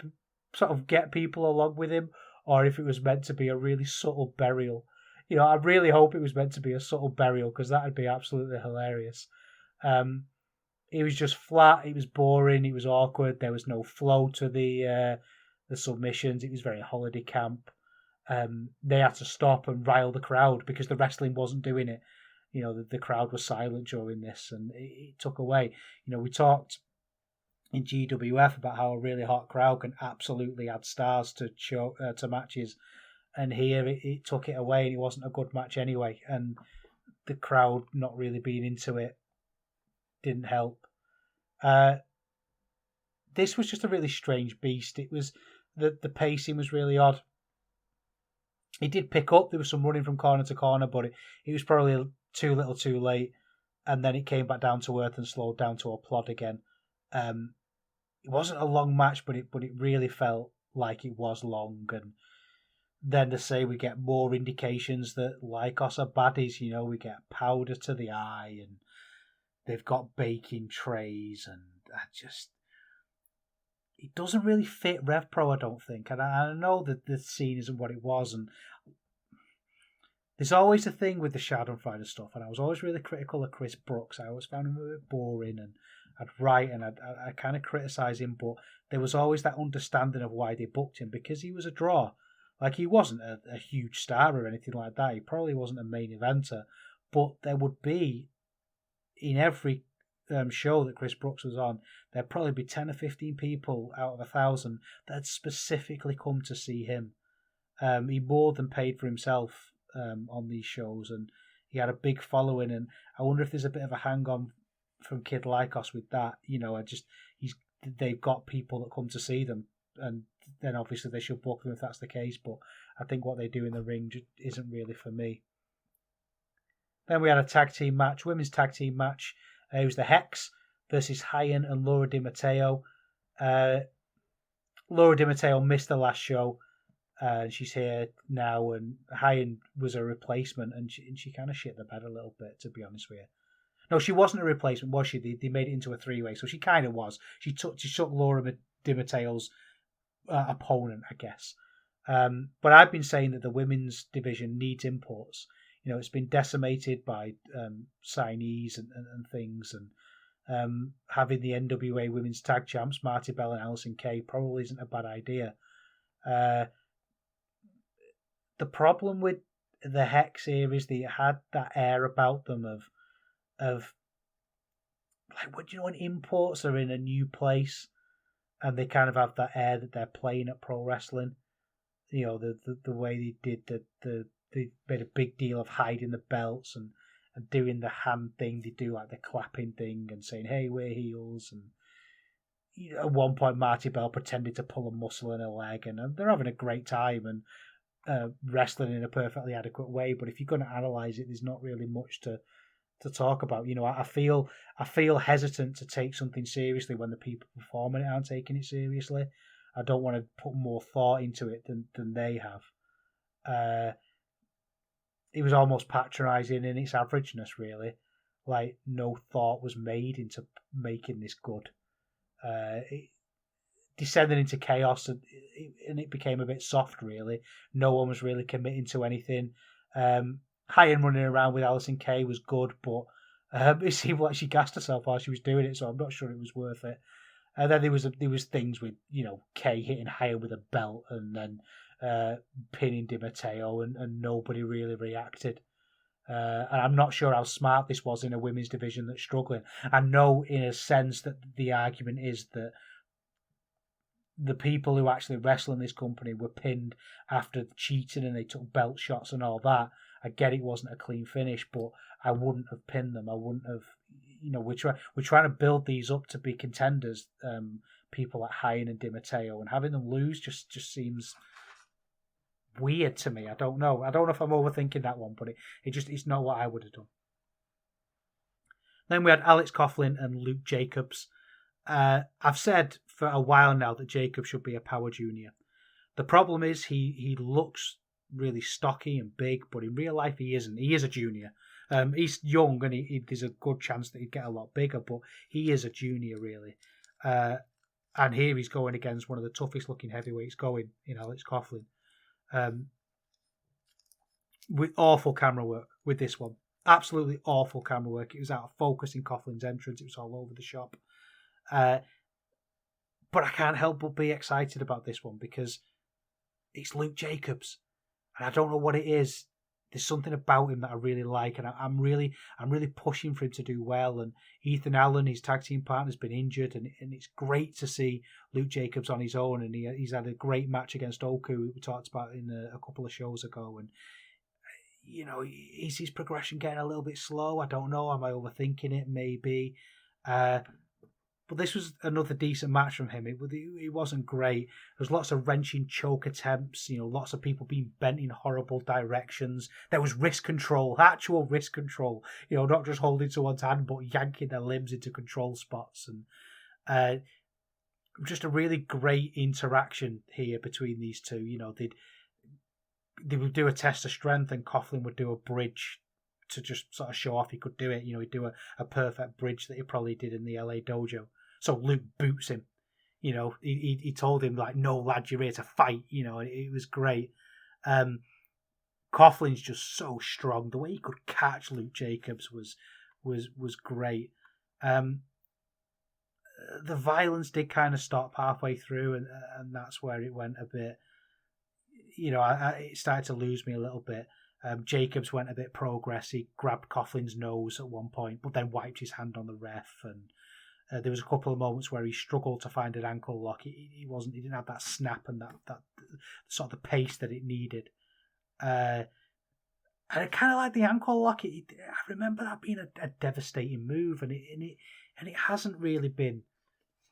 sort of get people along with him, or if it was meant to be a really subtle burial. I really hope it was meant to be a subtle burial, because that would be absolutely hilarious. It was just flat. It was boring. It was awkward. There was no flow to the submissions. It was very holiday camp. They had to stop and rile the crowd because the wrestling wasn't doing it. The crowd was silent during this, and it took away. We talked in GWF about how a really hot crowd can absolutely add stars to matches, and here it took it away, and it wasn't a good match anyway. And the crowd not really being into it didn't help. This was just a really strange beast. It was the pacing was really odd. It did pick up. There was some running from corner to corner, but it was probably too little too late. And then it came back down to earth and slowed down to a plod again. It wasn't a long match, but it really felt like it was long. And then to say we get more indications that Lykos are baddies, we get powder to the eye, and they've got baking trays, and it doesn't really fit RevPro, I don't think. And I know that the scene isn't what it was, and there's always a thing with the Schadenfreude stuff, and I was always really critical of Chris Brooks. I always found him a bit boring, and I'd write and I'd kind of criticise him, but there was always that understanding of why they booked him, because he was a draw. Like, he wasn't a huge star or anything like that. He probably wasn't a main eventer, but there would be, in every show that Chris Brooks was on, there'd probably be 10 or 15 people out of 1,000 that had specifically come to see him. He more than paid for himself on these shows, and he had a big following. And I wonder if there's a bit of a hang-on from Kid Lycos with that. They've got people that come to see them, and then obviously they should book them if that's the case. But I think what they do in the ring just isn't really for me. Then we had a tag team match, women's tag team match. It was the Hex versus Hyan and Laura Di Matteo. Laura Di Matteo missed the last show. She's here now, and Hyan was a replacement, and she kind of shit the bed a little bit, to be honest with you. No, she wasn't a replacement, was she? They made it into a three-way, so she kind of was. She took Laura Di Matteo's opponent, I guess. But I've been saying that the women's division needs imports. It's been decimated by signees and things, and having the NWA Women's Tag Champs, Marty Bell and Allysin Kay, probably isn't a bad idea. The problem with the Hex here is they had that air about them of like, what do you know, when imports are in a new place and they kind of have that air that they're playing at pro wrestling. The way they did they made a big deal of hiding the belts and doing the hand thing. They do like the clapping thing and saying, "Hey, we're heels." And at one point, Marty Bell pretended to pull a muscle in her leg, and they're having a great time and wrestling in a perfectly adequate way. But if you're going to analyze it, there's not really much to talk about. I feel hesitant to take something seriously when the people performing it aren't taking it seriously. I don't want to put more thought into it than they have. It was almost patronising in its averageness, really. Like, no thought was made into making this good. It descended into chaos, and it became a bit soft, really. No one was really committing to anything. Hyan running around with Allysin Kay was good, but it seemed like she gassed herself while she was doing it, so I'm not sure it was worth it. And then there was things with Kay hitting Hyan with a belt, and then pinning Di Matteo, and nobody really reacted. And I'm not sure how smart this was in a women's division that's struggling. I know in a sense that the argument is that the people who actually wrestle in this company were pinned after cheating and they took belt shots and all that. I get it wasn't a clean finish, but I wouldn't have pinned them. I wouldn't have, we're trying to build these up to be contenders, people like Hyan and Di Matteo, and having them lose just seems weird to me. I don't know if I'm overthinking that one, but it's not what I would have done. Then we had Alex Coughlin and Luke Jacobs. I've said for a while now that Jacobs should be a power junior. The problem is he looks really stocky and big, but in real life he isn't. He is a junior. He's young, and there's a good chance that he'd get a lot bigger, but he is a junior, really. And here he's going against one of the toughest looking heavyweights going in Alex Coughlin. With awful camera work with this one. Absolutely awful camera work. It was out of focus in Coughlin's entrance. It was all over the shop. But I can't help but be excited about this one because it's Luke Jacobs. And I don't know what it is. There's something about him that I really like, and I'm really pushing for him to do well. And Ethan Allen, his tag team partner, has been injured, and it's great to see Luke Jacobs on his own. And he's had a great match against Oku, we talked about in a couple of shows ago. And is his progression getting a little bit slow? I don't know. Am I overthinking it? Maybe. But this was another decent match from him. It wasn't great. There was lots of wrenching choke attempts, lots of people being bent in horrible directions. There was wrist control, actual wrist control, not just holding someone's hand, but yanking their limbs into control spots. And just a really great interaction here between these two. They would do a test of strength, and Coughlin would do a bridge to just sort of show off he could do it. He'd do a perfect bridge that he probably did in the LA dojo. So Luke boots him. He told him, like, no, lad, you're here to fight. It was great. Coughlin's just so strong. The way he could catch Luke Jacobs was great. the violence did kind of stop halfway through, and that's where it went a bit. It started to lose me a little bit. Jacobs went a bit progress. He grabbed Coughlin's nose at one point, but then wiped his hand on the ref. And there was a couple of moments where he struggled to find an ankle lock. He didn't have that snap and that sort of the pace that it needed. And I kind of like the ankle lock. I remember that being a devastating move, and it hasn't really been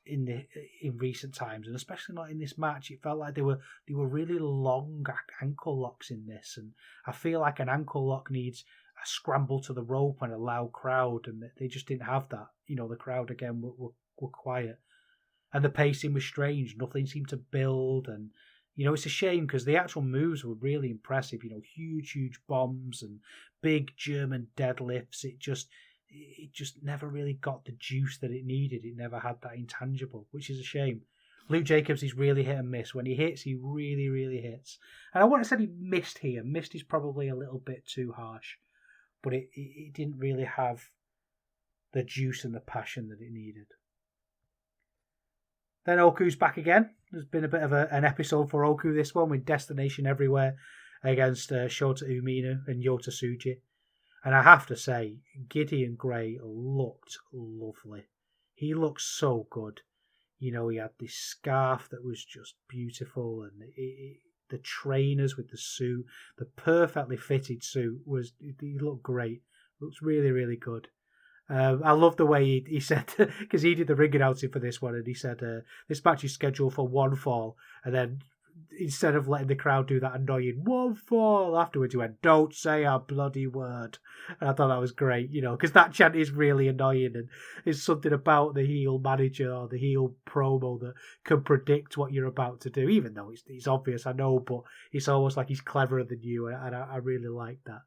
in recent times, and especially not in this match. It felt like they were really long ankle locks in this, and I feel like an ankle lock needs a scramble to the rope and a loud crowd, and they just didn't have that. The crowd again were quiet, and the pacing was strange. Nothing seemed to build, and it's a shame because the actual moves were really impressive. Huge bombs and big German deadlifts. It just never really got the juice that it needed. It never had that intangible, which is a shame. Luke Jacobs is really hit and miss. When he hits, he really, really hits. And I wouldn't have said he missed here. Missed is probably a little bit too harsh. But it didn't really have the juice and the passion that it needed. Then Oku's back again. There's been a bit of an episode for Oku, this one, with Destination Everywhere against Shota Umino and Yota Tsuji. And I have to say, Gideon Gray looked lovely. He looked so good. He had this scarf that was just beautiful, and the trainers with the suit, the perfectly fitted suit, he looked great. Looks really, really good. I love the way he said, because he did the ring announcing for this one, and he said, this match is scheduled for one fall, and then instead of letting the crowd do that annoying one fall afterwards, he went, "Don't say a bloody word." And I thought that was great, because that chant is really annoying, and it's something about the heel manager or the heel promo that can predict what you're about to do, even though it's obvious, I know, but it's almost like he's cleverer than you, and I really like that.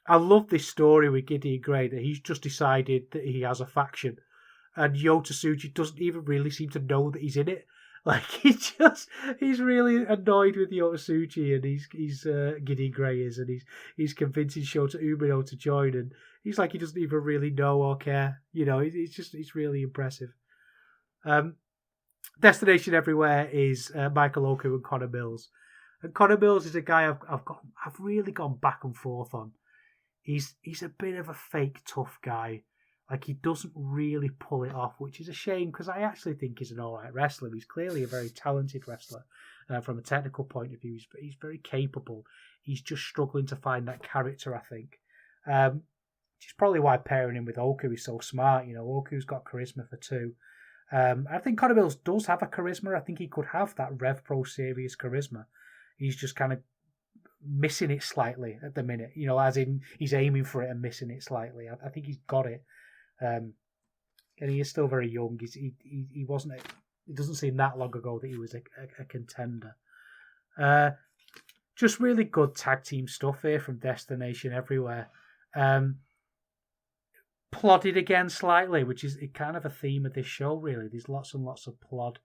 I love this story with Gideon Gray, that he's just decided that he has a faction, and Yota Tsuji doesn't even really seem to know that he's in it. Like, he's really annoyed with Yota Tsuji, and he's Gideon Gray is, and he's convincing Shota Umino to join, and he's like, he doesn't even really know or care. It's really impressive. Destination Everywhere is Michael Oku and Connor Mills, and Connor Mills is a guy I've really gone back and forth on. He's a bit of a fake tough guy. Like, he doesn't really pull it off, which is a shame, because I actually think he's an alright wrestler. He's clearly a very talented wrestler from a technical point of view. He's very capable. He's just struggling to find that character, I think. Which is probably why pairing him with Oku is so smart. Oku's got charisma for two. I think Connor Mills does have a charisma. I think he could have that RevPro series charisma. He's just kind of missing it slightly at the minute. As in he's aiming for it and missing it slightly. I think he's got it. And he is still very young. He wasn't. It doesn't seem that long ago that he was a contender. Just really good tag team stuff here from Destination Everywhere. Plodded again slightly, which is kind of a theme of this show. Really, there's lots and lots of plod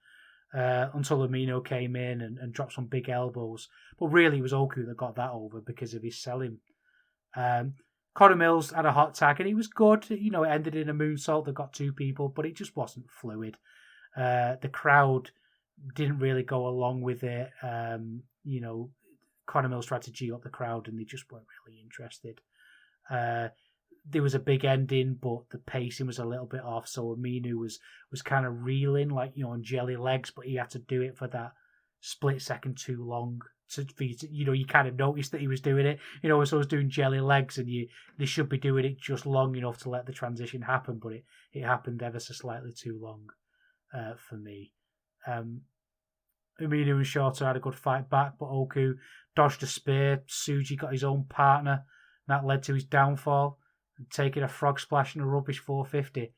until Umino came in and dropped some big elbows. But really, it was Oku that got that over because of his selling. Connor Mills had a hot tag, and he was good. It ended in a moonsault that got two people, but it just wasn't fluid. The crowd didn't really go along with it. Connor Mills tried to G up the crowd, and they just weren't really interested. There was a big ending, but the pacing was a little bit off, so Aminu was kind of reeling, like, on jelly legs, but he had to do it for that split second too long. You kind of noticed that he was doing it. So I was doing jelly legs, and they should be doing it just long enough to let the transition happen, but it happened ever so slightly too long for me. Umino and Shota had a good fight back, but Oku dodged a spear. Tsuji got his own partner. That led to his downfall, and taking a frog splash and a rubbish 450.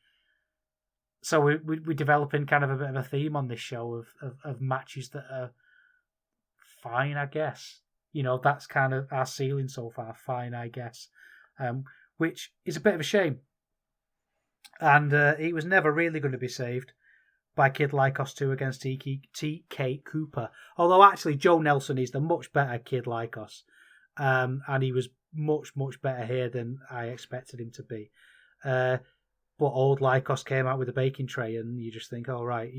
So we're developing kind of a bit of a theme on this show of matches that are fine, I guess. That's kind of our ceiling so far. Fine, I guess. Which is a bit of a shame. And he was never really going to be saved by Kid Lycos 2 against TK Cooper. Although actually Joe Nelson is the much better Kid Lycos. And he was much, much better here than I expected him to be. But old Lycos came out with a baking tray, and you just think, oh, right,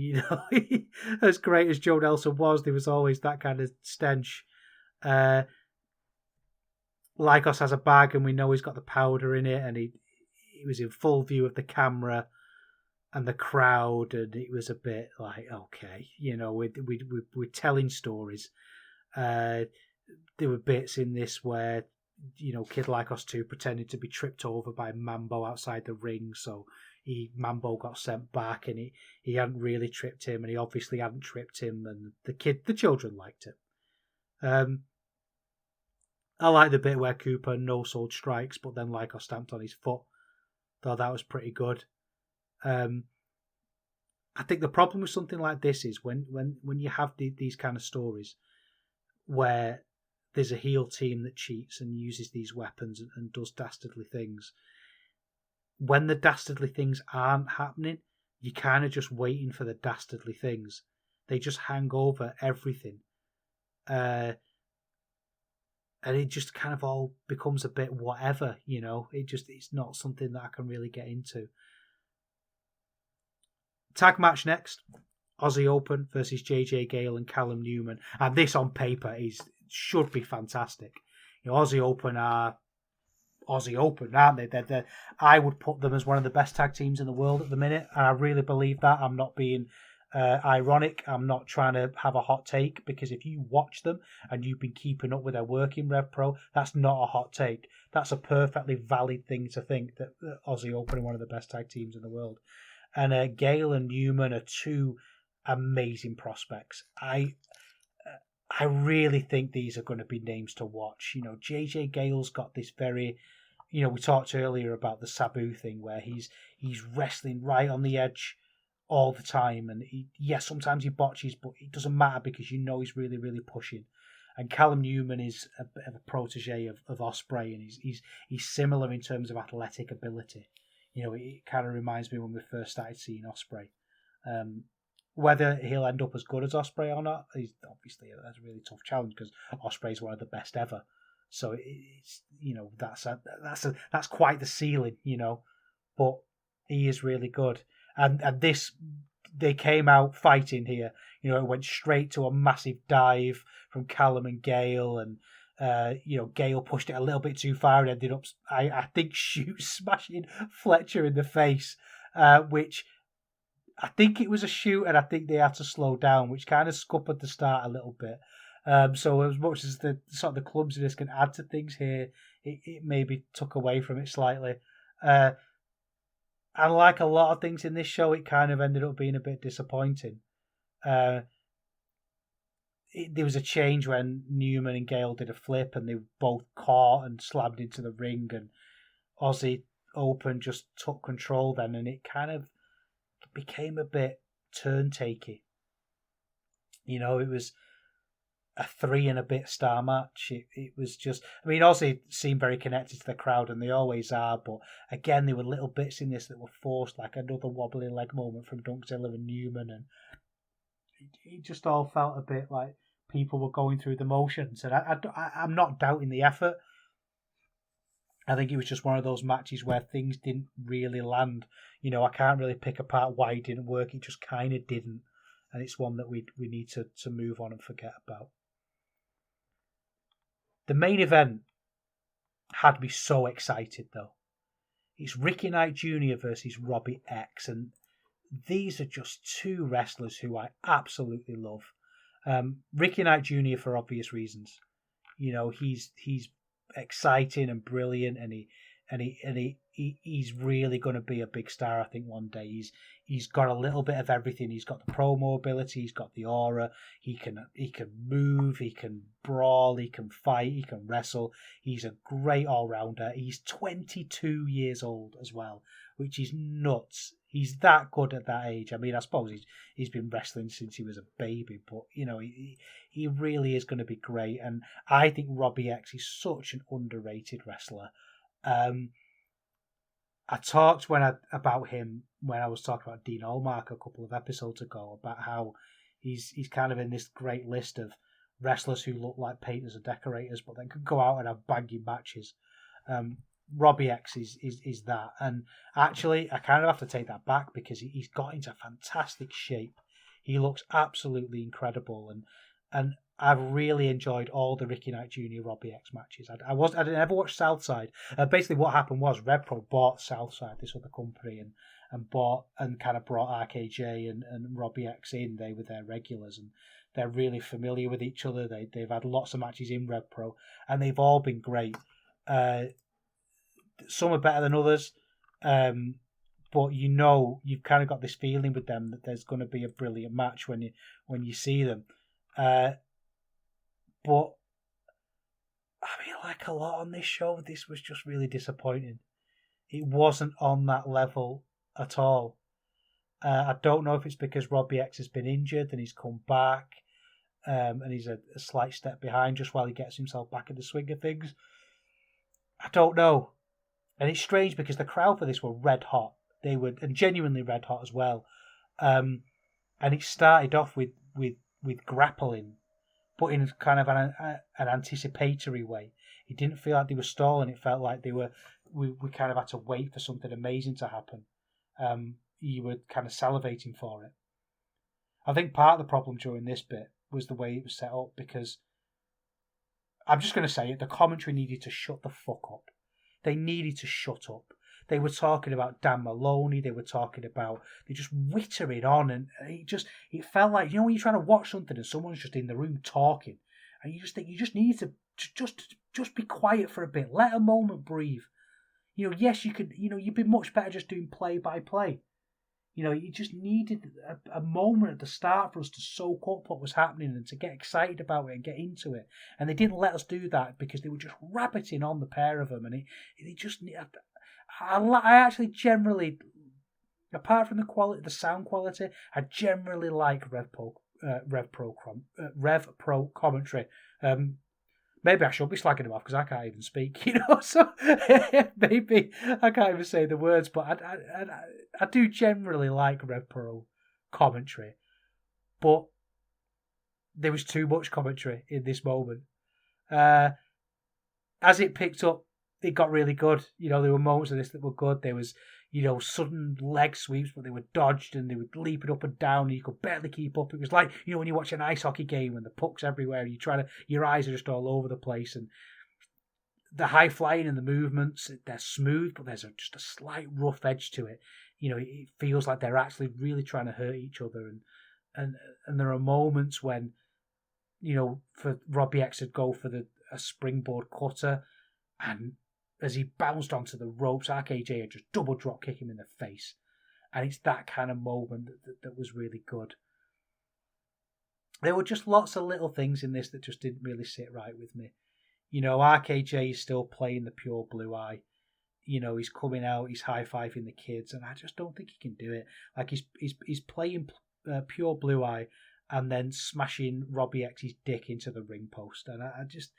as great as Joe Nelson was, there was always that kind of stench. Lycos has a bag, and we know he's got the powder in it, and he was in full view of the camera and the crowd, and it was a bit like, okay, we're telling stories. There were bits in this where, Kid Lycos 2 pretended to be tripped over by Mambo outside the ring, so Mambo got sent back, and he hadn't really tripped him, and he obviously hadn't tripped him, and the children liked it. I like the bit where Cooper no-sold strikes, but then Lycos stamped on his foot. Thought that was pretty good. I think the problem with something like this is when you have these kind of stories where there's a heel team that cheats and uses these weapons and does dastardly things. When the dastardly things aren't happening, you're kind of just waiting for the dastardly things. They just hang over everything. And it just kind of all becomes a bit whatever, it's not something that I can really get into. Tag match next. Aussie Open versus JJ Gale and Callum Newman. And this on paper should be fantastic. Aussie Open are Aussie Open, aren't they? I would put them as one of the best tag teams in the world at the minute, and I really believe that. I'm not being ironic. I'm not trying to have a hot take, because if you watch them and you've been keeping up with their work in RevPro, that's not a hot take. That's a perfectly valid thing to think, that Aussie Open are one of the best tag teams in the world. And Gale and Newman are two amazing prospects. I really think these are going to be names to watch. JJ Gale's got this very, we talked earlier about the Sabu thing, where he's wrestling right on the edge all the time, and sometimes he botches, but it doesn't matter because he's really, really pushing. And Callum Newman is a bit of a protege of Ospreay, and he's similar in terms of athletic ability. It kind of reminds me when we first started seeing Ospreay. Whether he'll end up as good as Ospreay or not, he's obviously that's a really tough challenge, because Ospreay is one of the best ever. So it's that's quite the ceiling, But he is really good, and this, they came out fighting here. It went straight to a massive dive from Callum and Gale, and Gale pushed it a little bit too far and ended up, I think, smashing Fletcher in the face, which I think it was a shoot, and I think they had to slow down, which kind of scuppered the start a little bit. So as much as the sort of the clumsiness can add to things here, it maybe took away from it slightly. And like a lot of things in this show, it kind of ended up being a bit disappointing. There was a change when Newman and Gale did a flip, and they both caught and slammed into the ring, and Aussie Open just took control then, and it kind of became a bit turn-takey. It was a 3 and a bit star match. It was just, Aussie seemed very connected to the crowd, and they always are, but again, there were little bits in this that were forced, like another wobbly leg moment from Dunkzilla and Newman, and it just all felt a bit like people were going through the motions. And I'm not doubting the effort. I think it was just one of those matches where things didn't really land. I can't really pick apart why it didn't work. It just kind of didn't. And it's one that we need to move on and forget about. The main event had me so excited, though. It's Ricky Knight Jr. versus Robbie X. And these are just two wrestlers who I absolutely love. Ricky Knight Jr. for obvious reasons. He's exciting and brilliant, and he's really going to be a big star, I think, one day. He's got a little bit of everything. He's got the promo ability, he's got the aura, he can move, he can brawl, he can fight, he can wrestle. He's a great all-rounder. He's 22 years old as well, which is nuts. He's that good at that age. I suppose he's been wrestling since he was a baby, but he really is going to be great. And I think Robbie X is such an underrated wrestler. I talked about him when I was talking about Dean Allmark a couple of episodes ago, about how he's kind of in this great list of wrestlers who look like painters and decorators, but then could go out and have banging matches. Robbie X is that. And actually, I kind of have to take that back because he's got into fantastic shape. He looks absolutely incredible, and I've really enjoyed all the Ricky Knight Jr. Robbie X matches. I never watched Southside. Basically, what happened was RevPro bought Southside, this other company, and bought and kind of brought RKJ and Robbie X in. They were their regulars, and they're really familiar with each other. They've had lots of matches in RevPro, and they've all been great. Some are better than others, but you've kind of got this feeling with them that there's going to be a brilliant match when you see them. But I mean, like a lot on this show, this was just really disappointing. It wasn't on that level at all. I don't know if it's because Robbie X has been injured and he's come back, and he's a slight step behind just while he gets himself back in the swing of things. I don't know. And it's strange because the crowd for this were red hot. They were, and genuinely red hot as well. And it started off with grappling, but in kind of an anticipatory way. It didn't feel like they were stalling. It felt like we kind of had to wait for something amazing to happen. You were kind of salivating for it. I think part of the problem during this bit was the way it was set up, because I'm just going to say it, the commentary needed to shut the fuck up. They needed to shut up. They were talking about Dan Maloney. They were just wittering on, and it felt like, when you're trying to watch something and someone's just in the room talking, and you just think you just need to just be quiet for a bit, let a moment breathe. Yes, you could. You'd be much better just doing play by play. You just needed a moment at the start for us to soak up what was happening and to get excited about it and get into it. And they didn't let us do that because they were just rabbiting on the pair of them. And it just... I actually generally, apart from the quality, the sound quality, I generally like RevPro commentary. Maybe I should be slagging them off because I can't even speak, so maybe I can't even say the words, but I do generally like RevPro commentary, but there was too much commentary in this moment. As it picked up, it got really good. There were moments of this that were good. There was, sudden leg sweeps, but they were dodged and they were leaping up and down and you could barely keep up. It was like, when you watch an ice hockey game and the puck's everywhere and your eyes are just all over the place. And the high flying and the movements, they're smooth, but there's just a slight rough edge to it. It feels like they're actually really trying to hurt each other. And there are moments when, for Robbie X to go for a springboard cutter, and as he bounced onto the ropes, RKJ had just double drop kick him in the face. And it's that kind of moment that was really good. There were just lots of little things in this that just didn't really sit right with me. RKJ is still playing the pure blue eye. He's coming out, he's high-fiving the kids, and I just don't think he can do it. Like, he's playing pure blue eye and then smashing Robbie X's dick into the ring post. And I just...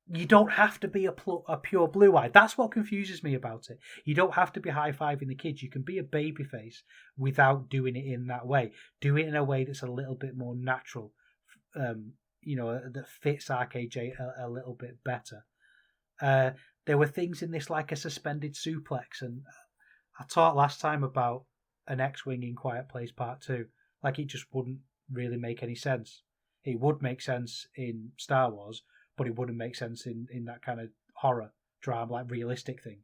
You don't have to be a pure blue eye. That's what confuses me about it. You don't have to be high-fiving the kids. You can be a babyface without doing it in that way. Do it in a way that's a little bit more natural, that fits RKJ a little bit better. There were things in this like a suspended suplex, and I talked last time about an X-Wing in Quiet Place Part 2. Like, it just wouldn't really make any sense. It would make sense in Star Wars, but it wouldn't make sense in that kind of horror drama, like realistic thing.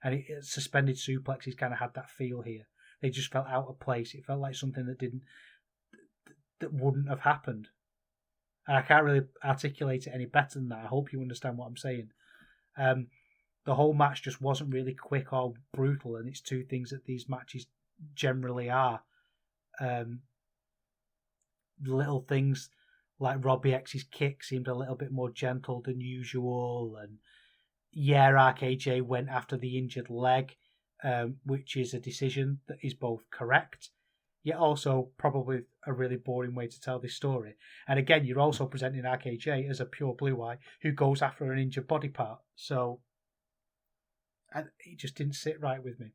And suspended suplexes kind of had that feel here. They just felt out of place. It felt like something that wouldn't have happened. And I can't really articulate it any better than that. I hope you understand what I'm saying. The whole match just wasn't really quick or brutal, and it's two things that these matches generally are. Little things like Robbie X's kick seemed a little bit more gentle than usual, and RKJ went after the injured leg, which is a decision that is both correct, yet also probably a really boring way to tell this story. And again, you're also presenting RKJ as a pure blue eye who goes after an injured body part, so it just didn't sit right with me.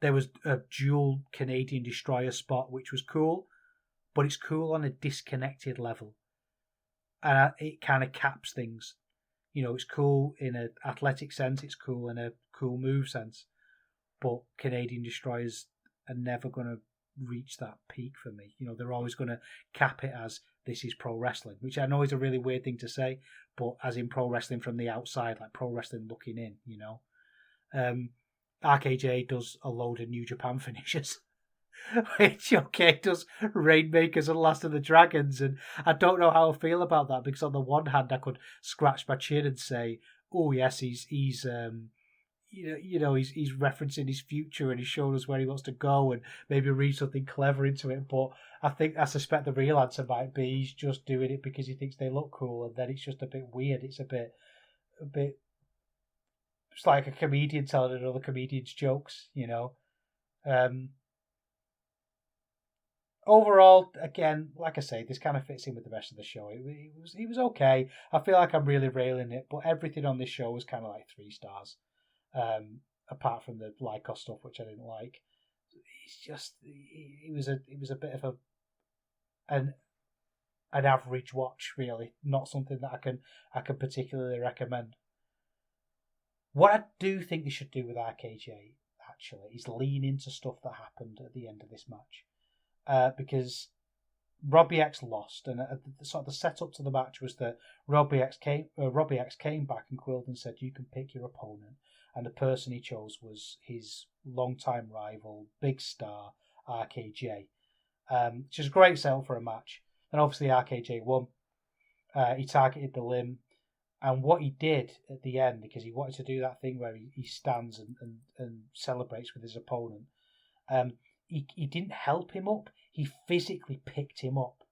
There was a dual Canadian Destroyer spot, which was cool, but it's cool on a disconnected level. And it kind of caps things. It's cool in an athletic sense, it's cool in a cool move sense, but Canadian Destroyers are never going to reach that peak for me. They're always going to cap it as this is pro wrestling, which I know is a really weird thing to say, but as in pro wrestling from the outside, like pro wrestling looking in, RKJ does a load of New Japan finishes, which, does Rainmakers and Last of the Dragons, and I don't know how I feel about that, because on the one hand, I could scratch my chin and say, oh yes, he's he's referencing his future and he's showing us where he wants to go and maybe read something clever into it. But I suspect the real answer might be he's just doing it because he thinks they look cool, and then it's just a bit weird. It's a bit. It's like a comedian telling another comedian's jokes, Overall, again, like I say, this kind of fits in with the rest of the show. He was okay. I feel like I'm really railing it, but everything on this show was kind of like 3 stars. Apart from the Lycos stuff, which I didn't like. It's just it was a bit of an average watch, really, not something that I can particularly recommend. What I do think they should do with RKJ actually is lean into stuff that happened at the end of this match, because Robbie X lost, and sort of the setup to the match was that Robbie X came back, and Quilden said, "You can pick your opponent." And the person he chose was his longtime rival, big star, RKJ. Which is a great setup for a match. And obviously RKJ won. He targeted the limb. And what he did at the end, because he wanted to do that thing where he stands and celebrates with his opponent, he didn't help him up. He physically picked him up.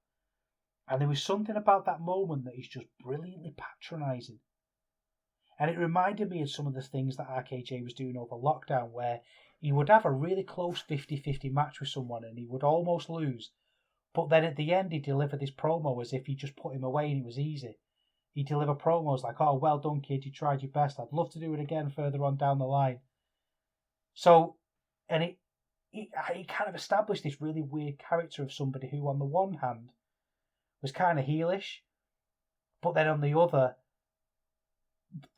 And there was something about that moment that is just brilliantly patronising. And it reminded me of some of the things that RKJ was doing over lockdown, where he would have a really close 50-50 match with someone and he would almost lose. But then at the end, he'd deliver this promo as if he just put him away and it was easy. He'd deliver promos like, "Oh, well done, kid, you tried your best. I'd love to do it again further on down the line." So, and he kind of established this really weird character of somebody who, on the one hand, was kind of heelish, but then on the other,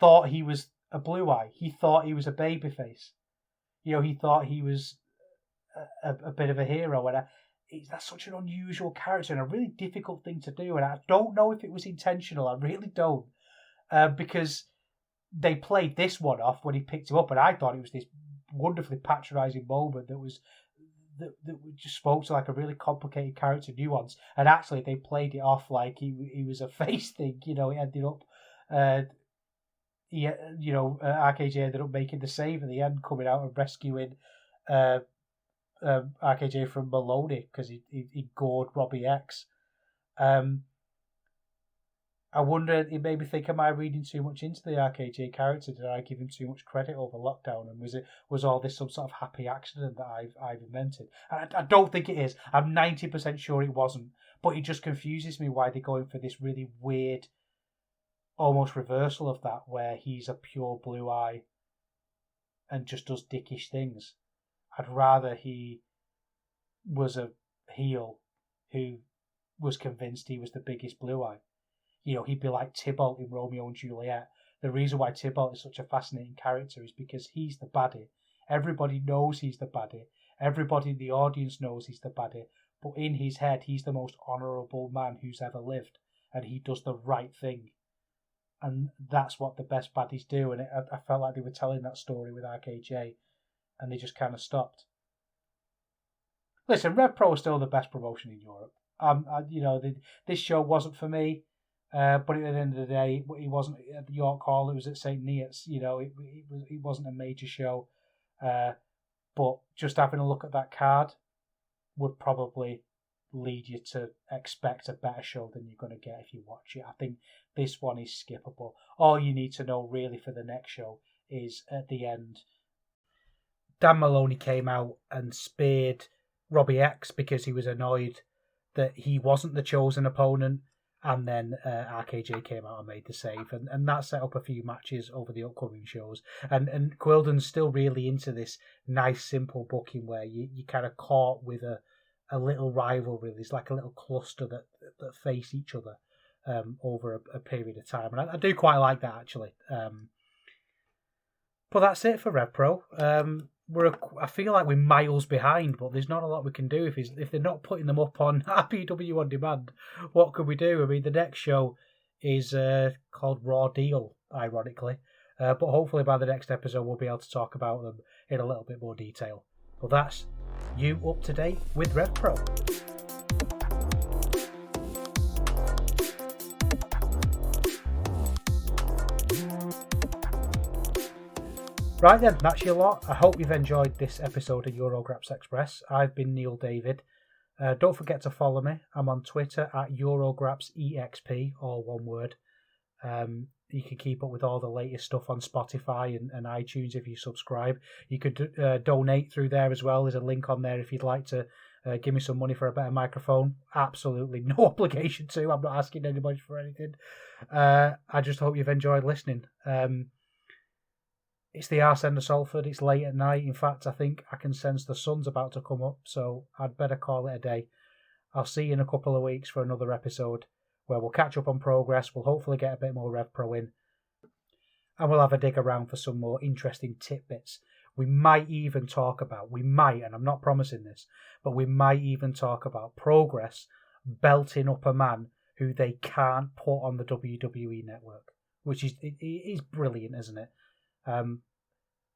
thought he was a blue eye. He thought he was a babyface. He thought he was a bit of a hero. And that's such an unusual character and a really difficult thing to do. And I don't know if it was intentional. I really don't. Because they played this one off when he picked him up, and I thought it was this wonderfully patronising moment that just spoke to like a really complicated character nuance. And actually, they played it off like he was a face thing. It ended up. RKJ ended up making the save at the end, coming out and rescuing RKJ from Maloney because he gored Robbie X. I wonder, it made me think, am I reading too much into the RKJ character? Did I give him too much credit over lockdown? And was all this some sort of happy accident that I've invented? And I don't think it is. I'm 90% sure it wasn't. But it just confuses me why they're going for this really weird, almost reversal of that, where he's a pure blue eye and just does dickish things. I'd rather he was a heel who was convinced he was the biggest blue eye. He'd be like Tybalt in Romeo and Juliet. The reason why Tybalt is such a fascinating character is because he's the baddie. Everybody knows he's the baddie. Everybody in the audience knows he's the baddie. But in his head, he's the most honourable man who's ever lived. And he does the right thing. And that's what the best baddies do. And I felt like they were telling that story with RKJ. And they just kind of stopped. Listen, RevPro is still the best promotion in Europe. This show wasn't for me. But at the end of the day, it wasn't at the York Hall. It was at St. Neots. It wasn't a major show. But just having a look at that card would probably lead you to expect a better show than you're going to get if you watch it. I think this one is skippable. All you need to know really for the next show is at the end, Dan Maloney came out and speared Robbie X because he was annoyed that he wasn't the chosen opponent. And then RKJ came out and made the save. And that set up a few matches over the upcoming shows. And Quilden's still really into this nice, simple booking where you kind of caught with a little rivalry. There's like a little cluster that face each other. over a period of time. And I do quite like that, actually. But that's it for RevPro. I feel like we're miles behind, but there's not a lot we can do if they're not putting them up on RPW On Demand. What could we do? I mean, the next show is called Raw Deal, ironically. But hopefully by the next episode we'll be able to talk about them in a little bit more detail. But that's you up to date with RevPro. Right then, that's your lot. I hope you've enjoyed this episode of Eurograps Express. I've been Neil David. Don't forget to follow me. I'm on Twitter at EurograpsEXP, all one word. You can keep up with all the latest stuff on Spotify and iTunes if you subscribe. You could donate through there as well. There's a link on there if you'd like to give me some money for a better microphone. Absolutely no obligation to. I'm not asking anybody for anything. I just hope you've enjoyed listening. It's the arse end of Salford. It's late at night. In fact, I think I can sense the sun's about to come up, so I'd better call it a day. I'll see you in a couple of weeks for another episode where we'll catch up on progress. We'll hopefully get a bit more RevPro in, and we'll have a dig around for some more interesting tidbits. We might even talk about, and I'm not promising this, but we might even talk about Progress belting up a man who they can't put on the WWE network, which is brilliant, isn't it?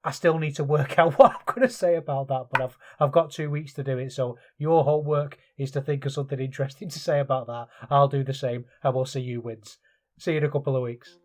I still need to work out what I'm going to say about that, but I've got 2 weeks to do it, so your homework is to think of something interesting to say about that. I'll do the same, and we'll see who wins. See you in a couple of weeks.